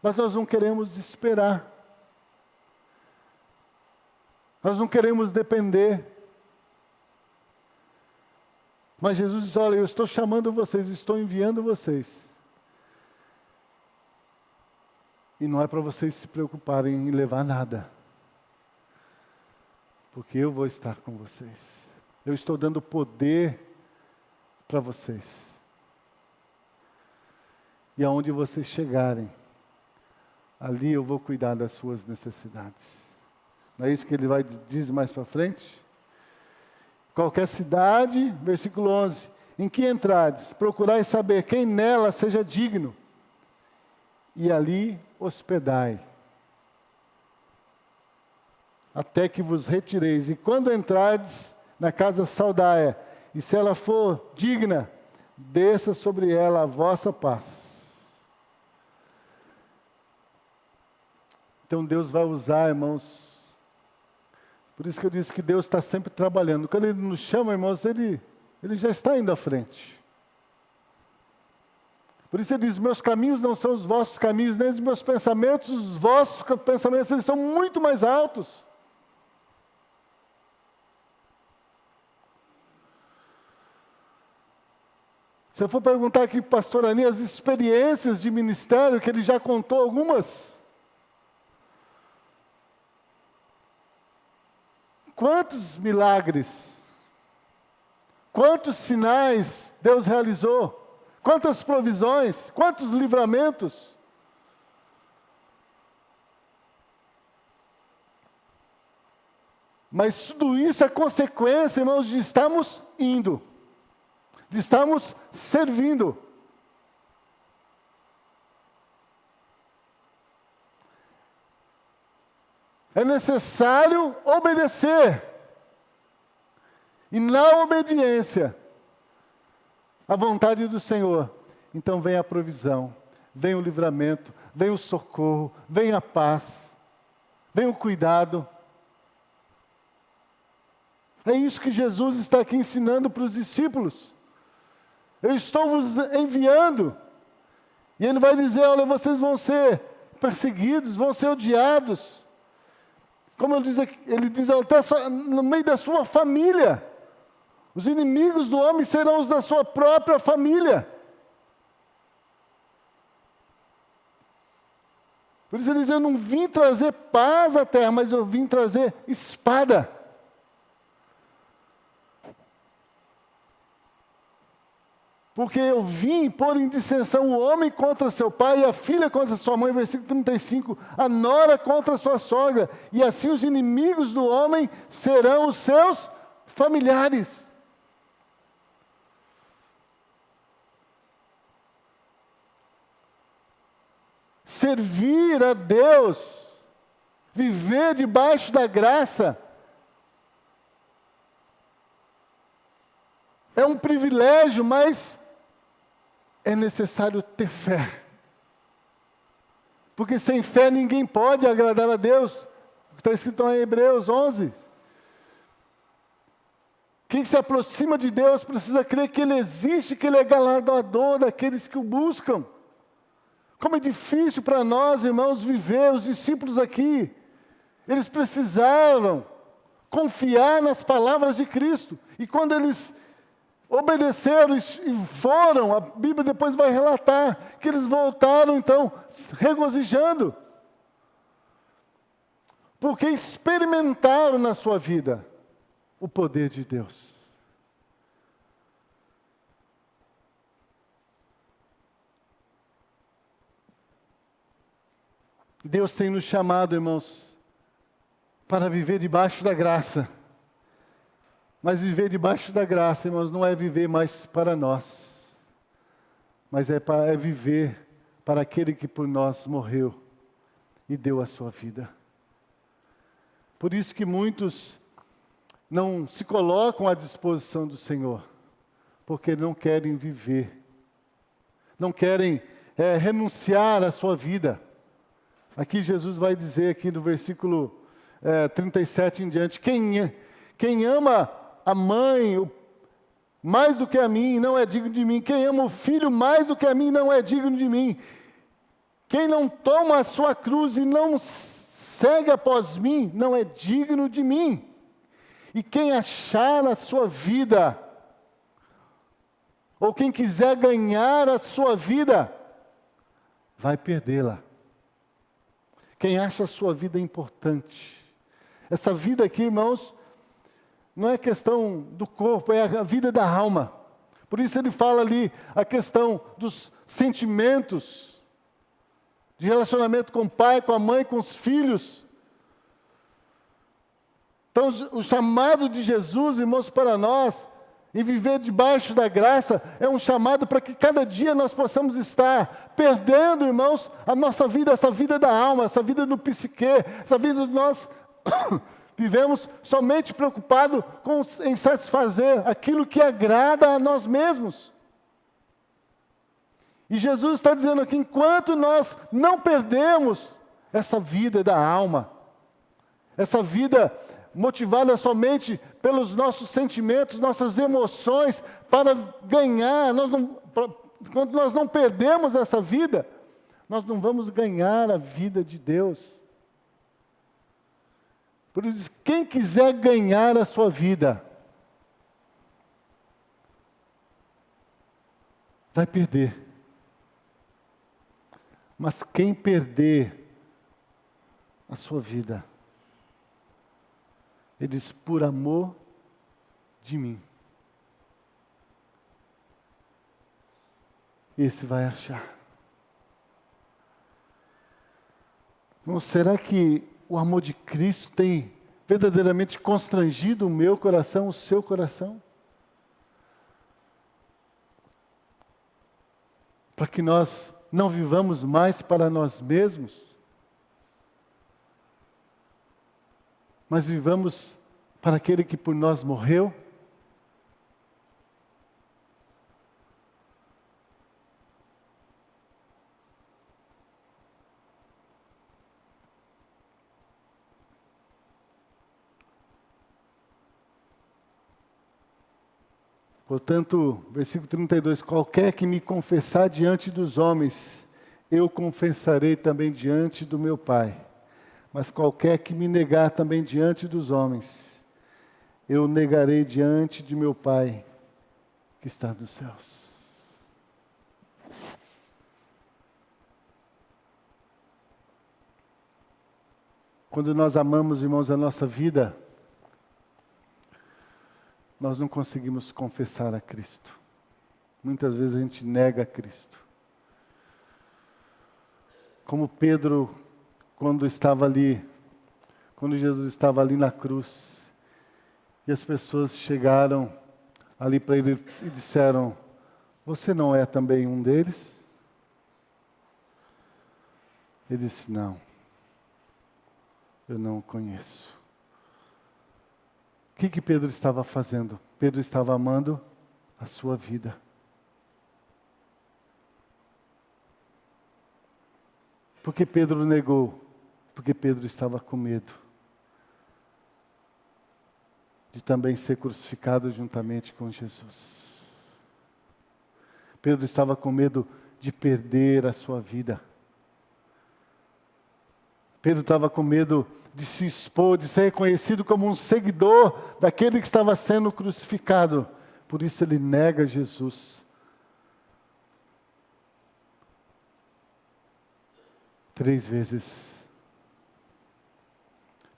mas nós não queremos esperar. Nós não queremos depender. Mas Jesus diz, olha, eu estou chamando vocês, estou enviando vocês. E não é para vocês se preocuparem em levar nada. Porque eu vou estar com vocês. Eu estou dando poder para vocês. E aonde vocês chegarem, ali eu vou cuidar das suas necessidades. Não é isso que ele vai dizer mais para frente? Qualquer cidade, versículo 11, em que entrades, procurai saber quem nela seja digno, e ali hospedai, até que vos retireis. E quando entrardes na casa saudai-a, e se ela for digna, desça sobre ela a vossa paz. Então Deus vai usar, irmãos. Por isso que eu disse que Deus está sempre trabalhando. Quando Ele nos chama, irmãos, Ele já está indo à frente. Por isso Ele diz, meus caminhos não são os vossos caminhos, nem os meus pensamentos, os vossos pensamentos, eles são muito mais altos. Se eu for perguntar aqui para o pastor Ani as experiências de ministério, que ele já contou algumas. Quantos milagres, quantos sinais Deus realizou, quantas provisões, quantos livramentos. Mas tudo isso é consequência, irmãos, de estarmos indo, de estarmos servindo. É necessário obedecer. E na obediência à vontade do Senhor, então vem a provisão, vem o livramento, vem o socorro, vem a paz, vem o cuidado. É isso que Jesus está aqui ensinando para os discípulos. Eu estou vos enviando. E Ele vai dizer, olha, vocês vão ser perseguidos, vão ser odiados. Como ele diz, até no meio da sua família. Os inimigos do homem serão os da sua própria família. Por isso ele diz, eu não vim trazer paz à terra, mas eu vim trazer espada. Porque eu vim pôr em dissensão o homem contra seu pai e a filha contra sua mãe, versículo 35, a nora contra sua sogra, e assim os inimigos do homem serão os seus familiares. Servir a Deus, viver debaixo da graça, é um privilégio, mas é necessário ter fé. Porque sem fé ninguém pode agradar a Deus. Está escrito em Hebreus 11. Quem se aproxima de Deus precisa crer que Ele existe, que Ele é galardoador daqueles que o buscam. Como é difícil para nós, irmãos, viver, os discípulos aqui. Eles precisaram confiar nas palavras de Cristo. E quando eles obedeceram e foram, a Bíblia depois vai relatar que eles voltaram, então, regozijando. Porque experimentaram na sua vida o poder de Deus. Deus tem nos chamado, irmãos, para viver debaixo da graça. Mas viver debaixo da graça, irmãos, não é viver mais para nós, mas é viver para aquele que por nós morreu e deu a sua vida. Por isso que muitos não se colocam à disposição do Senhor, porque não querem viver, não querem renunciar à sua vida. Aqui Jesus vai dizer, aqui no versículo 37 em diante, quem ama a mãe mais do que a mim não é digno de mim. Quem ama o filho mais do que a mim não é digno de mim. Quem não toma a sua cruz e não segue após mim não é digno de mim. E quem achar a sua vida, ou quem quiser ganhar a sua vida, vai perdê-la. Quem acha a sua vida importante. Essa vida aqui, irmãos, não é questão do corpo, é a vida da alma. Por isso ele fala ali a questão dos sentimentos, de relacionamento com o pai, com a mãe, com os filhos. Então, o chamado de Jesus, irmãos, para nós, em viver debaixo da graça, é um chamado para que cada dia nós possamos estar perdendo, irmãos, a nossa vida, essa vida da alma, essa vida do psique, essa vida de nós vivemos somente preocupado em satisfazer aquilo que agrada a nós mesmos. E Jesus está dizendo aqui, enquanto nós não perdemos essa vida da alma, essa vida motivada somente pelos nossos sentimentos, nossas emoções, para ganhar, quando nós não perdemos essa vida, nós não vamos ganhar a vida de Deus. Por isso, quem quiser ganhar a sua vida, vai perder. Mas quem perder a sua vida, ele diz, por amor de mim, esse vai achar. Bom, será que o amor de Cristo tem verdadeiramente constrangido o meu coração, o seu coração? Para que nós não vivamos mais para nós mesmos, mas vivamos para aquele que por nós morreu? Portanto, versículo 32, qualquer que me confessar diante dos homens, eu confessarei também diante do meu Pai. Mas qualquer que me negar também diante dos homens, eu negarei diante de meu Pai, que está nos céus. Quando nós amamos, irmãos, a nossa vida, nós não conseguimos confessar a Cristo. Muitas vezes a gente nega a Cristo. Como Pedro, quando Jesus estava ali na cruz, e as pessoas chegaram ali para ele e disseram, você não é também um deles? Ele disse, não, eu não o conheço. O que Pedro estava fazendo? Pedro estava amando a sua vida. Por que Pedro negou? Porque Pedro estava com medo de também ser crucificado juntamente com Jesus. Pedro estava com medo de perder a sua vida. Pedro estava com medo de se expor, de ser reconhecido como um seguidor daquele que estava sendo crucificado. Por isso ele nega Jesus. 3 vezes.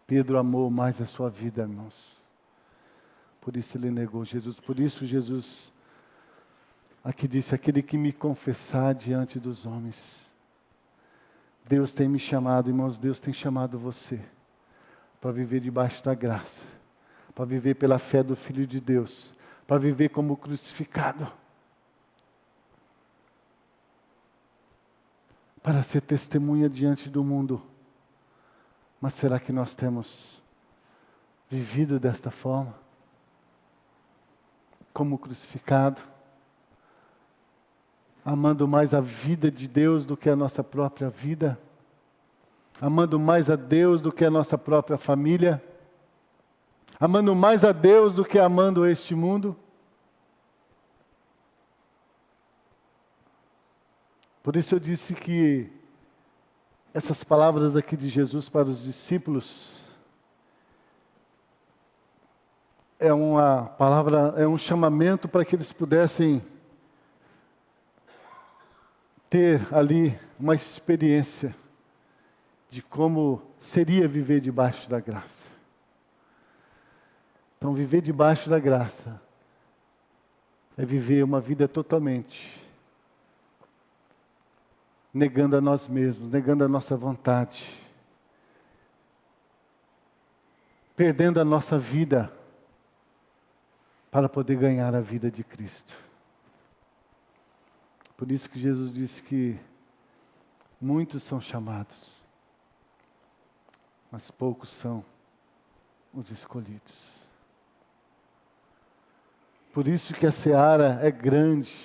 Pedro amou mais a sua vida, irmãos. Por isso ele negou Jesus. Por isso Jesus aqui disse, aquele que me confessar diante dos homens. Deus tem me chamado, irmãos, Deus tem chamado você para viver debaixo da graça, para viver pela fé do Filho de Deus, para viver como crucificado, para ser testemunha diante do mundo. Mas será que nós temos vivido desta forma? Como crucificado? Amando mais a vida de Deus do que a nossa própria vida? Amando mais a Deus do que a nossa própria família? Amando mais a Deus do que amando este mundo? Por isso eu disse que essas palavras aqui de Jesus para os discípulos é uma palavra, é um chamamento para que eles pudessem ter ali uma experiência de como seria viver debaixo da graça. Então, viver debaixo da graça é viver uma vida totalmente negando a nós mesmos, negando a nossa vontade. perdendo a nossa vida para poder ganhar a vida de Cristo. Por isso que Jesus disse que muitos são chamados, mas poucos são os escolhidos. Por isso que a seara é grande,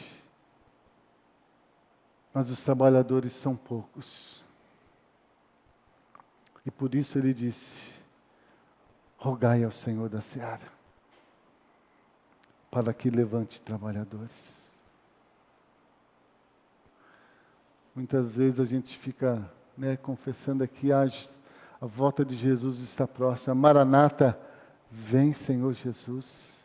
mas os trabalhadores são poucos. E por isso ele disse: rogai ao Senhor da seara, para que levante trabalhadores. Muitas vezes a gente fica confessando aqui, a volta de Jesus está próxima. Maranata, vem Senhor Jesus.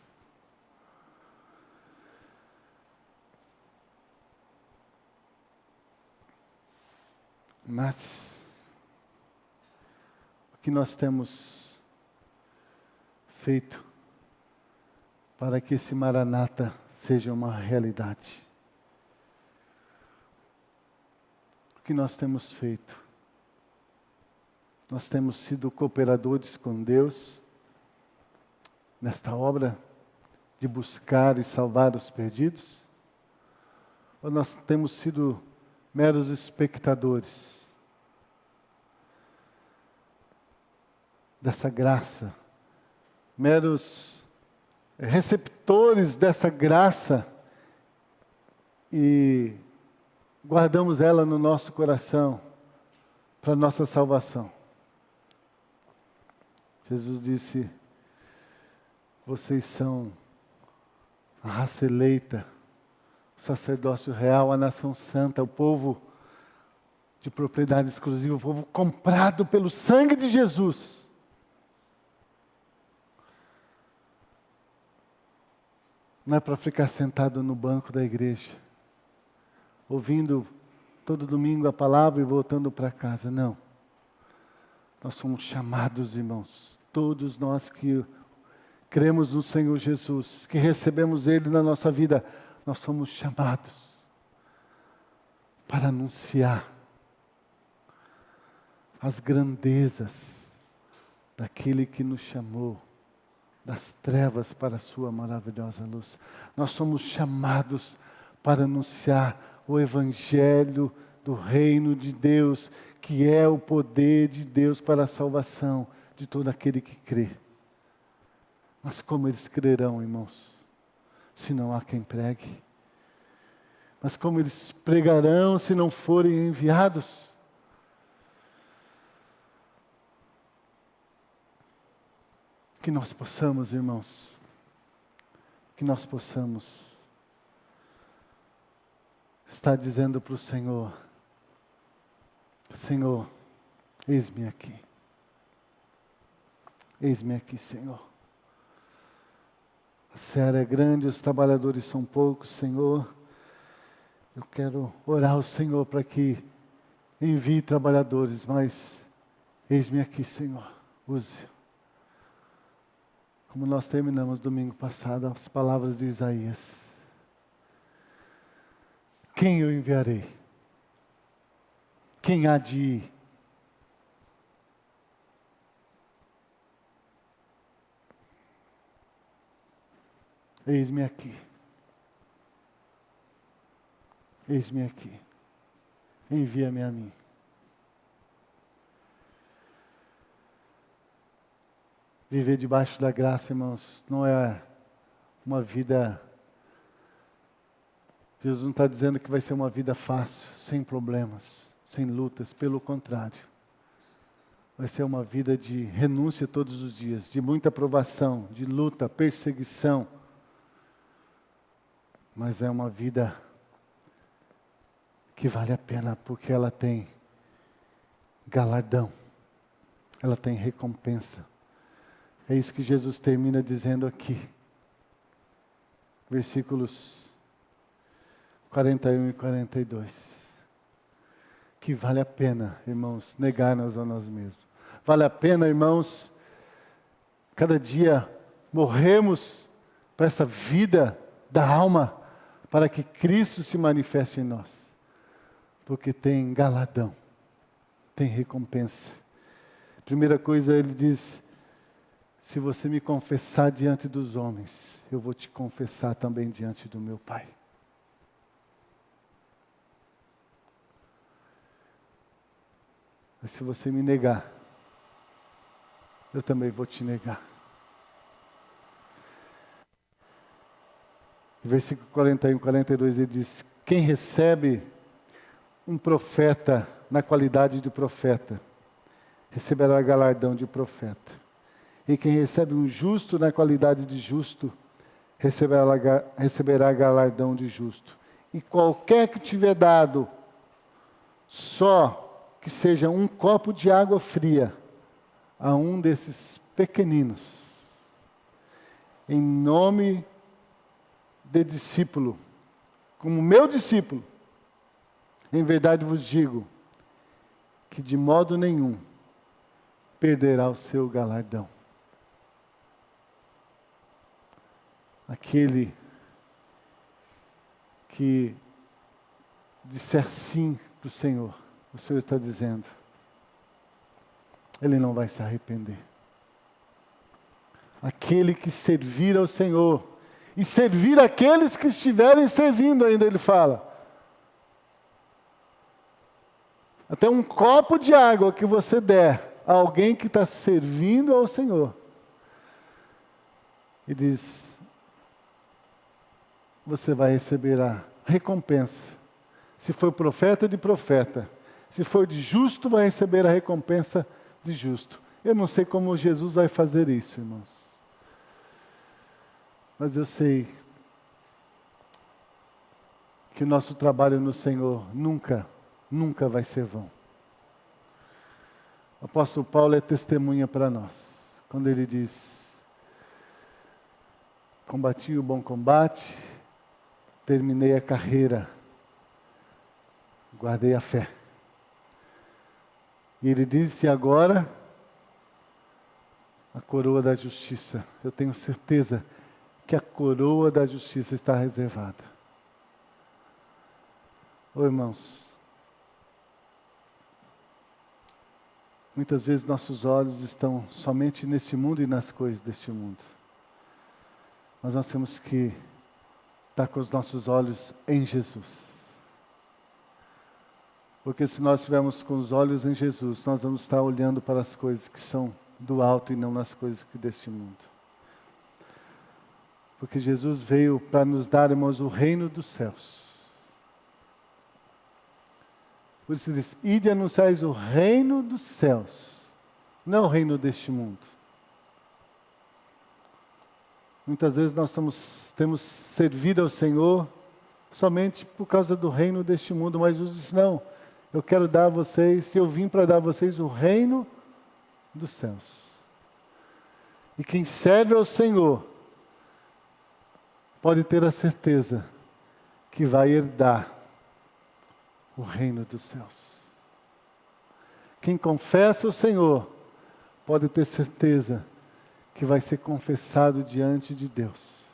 Mas o que nós temos feito para que esse Maranata seja uma realidade? O que nós temos feito? Nós temos sido cooperadores com Deus nesta obra de buscar e salvar os perdidos? Ou nós temos sido meros espectadores dessa graça, meros receptores dessa graça e guardamos ela no nosso coração para nossa salvação? Jesus disse: vocês são a raça eleita, o sacerdócio real, a nação santa, o povo de propriedade exclusiva, o povo comprado pelo sangue de Jesus. Não é para ficar sentado no banco da igreja, ouvindo todo domingo a palavra e voltando para casa. Não. Nós somos chamados, irmãos, todos nós que cremos no Senhor Jesus, que recebemos Ele na nossa vida, nós somos chamados para anunciar as grandezas daquele que nos chamou das trevas para a sua maravilhosa luz. Nós somos chamados para anunciar o Evangelho do reino de Deus, que é o poder de Deus para a salvação de todo aquele que crê. Mas como eles crerão, irmãos, se não há quem pregue? Mas como eles pregarão se não forem enviados? Que nós possamos, irmãos, que nós possamos estar dizendo para o Senhor: Senhor, eis-me aqui. Eis-me aqui, Senhor. A seara é grande, os trabalhadores são poucos, Senhor. Eu quero orar ao Senhor para que envie trabalhadores, mas eis-me aqui, Senhor. Use. Como nós terminamos domingo passado, as palavras de Isaías: quem eu enviarei? Quem há de ir? Eis-me aqui. Eis-me aqui. Envia-me a mim. Viver debaixo da graça, irmãos, não é uma vida... Jesus não está dizendo que vai ser uma vida fácil, sem problemas, sem lutas. Pelo contrário. Vai ser uma vida de renúncia todos os dias, de muita provação, de luta, perseguição. Mas é uma vida que vale a pena, porque ela tem galardão, ela tem recompensa. É isso que Jesus termina dizendo aqui. Versículos 41 e 42. Que vale a pena, irmãos, negar-nos a nós mesmos. Vale a pena, irmãos, cada dia morremos para essa vida da alma, para que Cristo se manifeste em nós. Porque tem galardão, tem recompensa. Primeira coisa, ele diz: se você me confessar diante dos homens, eu vou te confessar também diante do meu Pai. Mas se você me negar, eu também vou te negar. Versículo 41, 42, ele diz: quem recebe um profeta na qualidade de profeta, receberá galardão de profeta. E quem recebe um justo na qualidade de justo, receberá galardão de justo. E qualquer que tiver dado, só que seja um copo de água fria, a um desses pequeninos, em nome de discípulo, como meu discípulo, em verdade vos digo, que de modo nenhum perderá o seu galardão. Aquele que disser sim para o Senhor está dizendo, ele não vai se arrepender. Aquele que servir ao Senhor, e servir aqueles que estiverem servindo ainda, ele fala. Até um copo de água que você der a alguém que está servindo ao Senhor. E diz, você vai receber a recompensa. Se for profeta, de profeta. Se for de justo, vai receber a recompensa de justo. Eu não sei como Jesus vai fazer isso, irmãos. Mas eu sei que o nosso trabalho no Senhor nunca vai ser vão. O apóstolo Paulo é testemunha para nós, quando ele diz, combati o bom combate, terminei a carreira, guardei a fé. E ele disse, agora, a coroa da justiça, eu tenho certeza que a coroa da justiça está reservada. Ô irmãos, muitas vezes nossos olhos estão somente nesse mundo e nas coisas deste mundo. Mas nós temos que estar com os nossos olhos em Jesus. Porque se nós estivermos com os olhos em Jesus, nós vamos estar olhando para as coisas que são do alto e não nas coisas que deste mundo. Porque Jesus veio para nos dar, irmãos, o reino dos céus. Por isso diz, ide e anunciais o reino dos céus, não o reino deste mundo. Muitas vezes nós temos servido ao Senhor somente por causa do reino deste mundo, mas Jesus diz, não, eu quero dar a vocês, eu vim para dar a vocês o reino dos céus. E quem serve ao Senhor, pode ter a certeza que vai herdar o reino dos céus. Quem confessa o Senhor, pode ter certeza que vai ser confessado diante de Deus.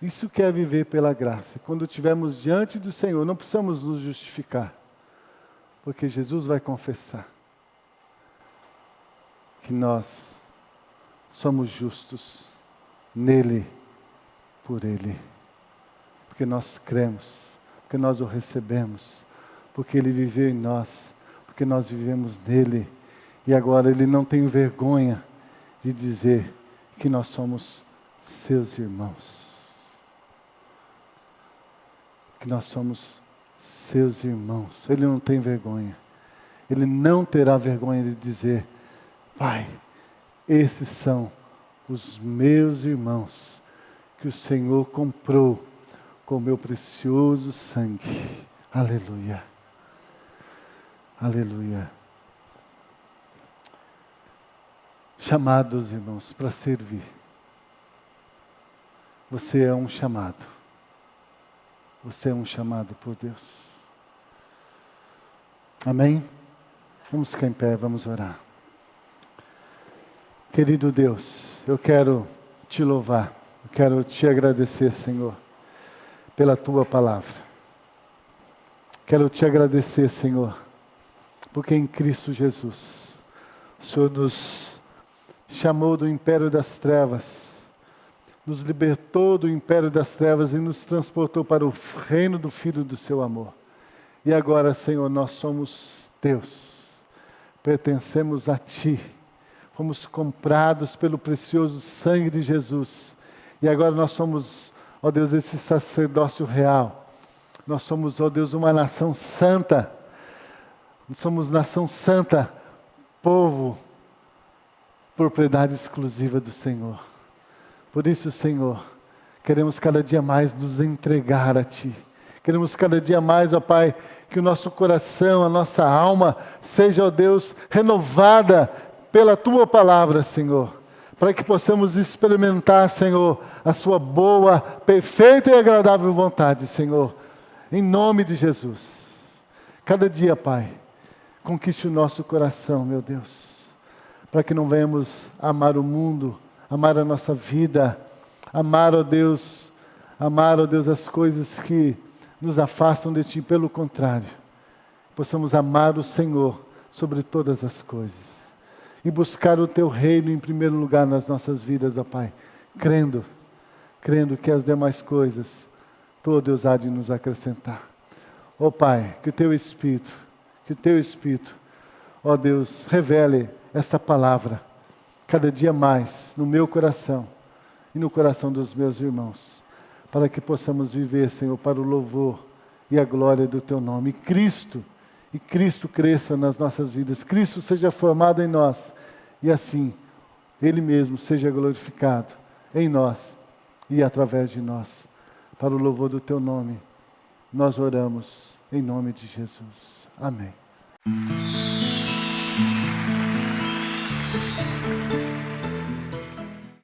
Isso que é viver pela graça. Quando estivermos diante do Senhor, não precisamos nos justificar, porque Jesus vai confessar que nós somos justos nele, por ele. Porque nós cremos, porque nós o recebemos, porque ele viveu em nós, porque nós vivemos nele. E agora ele não tem vergonha de dizer que nós somos seus irmãos. Que nós somos seus irmãos. Ele não tem vergonha. Ele não terá vergonha de dizer, Pai, esses são os meus irmãos, que o Senhor comprou com o meu precioso sangue. Aleluia. Aleluia. Chamados, irmãos, para servir. Você é um chamado. Você é um chamado por Deus. Amém? Vamos ficar em pé, vamos orar. Querido Deus, eu quero te louvar, eu quero te agradecer, Senhor, pela tua palavra. Quero te agradecer, Senhor, porque em Cristo Jesus O Senhor nos chamou do império das trevas, nos libertou do império das trevas e nos transportou para o reino do Filho do seu amor. E agora, Senhor, nós somos teus, pertencemos a Ti, fomos comprados pelo precioso sangue de Jesus. E agora nós somos, ó Deus, esse sacerdócio real. Nós somos, ó Deus, uma nação santa. Nós somos nação santa, povo, propriedade exclusiva do Senhor. Por isso, Senhor, queremos cada dia mais nos entregar a Ti. Queremos cada dia mais, ó Pai, que o nosso coração, a nossa alma, seja, ó Deus, renovada pela Tua palavra, Senhor. Para que possamos experimentar, Senhor, a Sua boa, perfeita e agradável vontade, Senhor. Em nome de Jesus. Cada dia, Pai, conquiste o nosso coração, meu Deus. Para que não venhamos amar o mundo, amar a nossa vida, amar, ó Deus, as coisas que nos afastam de Ti. Pelo contrário, possamos amar o Senhor sobre todas as coisas. E buscar o Teu reino em primeiro lugar nas nossas vidas, ó Pai. Crendo que as demais coisas, Tu, ó Deus, há de nos acrescentar. Ó Pai, que o Teu Espírito, ó Deus, revele esta palavra cada dia mais no meu coração e no coração dos meus irmãos, para que possamos viver, Senhor, para o louvor e a glória do Teu nome. E Cristo cresça nas nossas vidas, Cristo seja formado em nós, e assim, Ele mesmo seja glorificado em nós e através de nós, para o louvor do Teu nome. Nós oramos em nome de Jesus. Amém.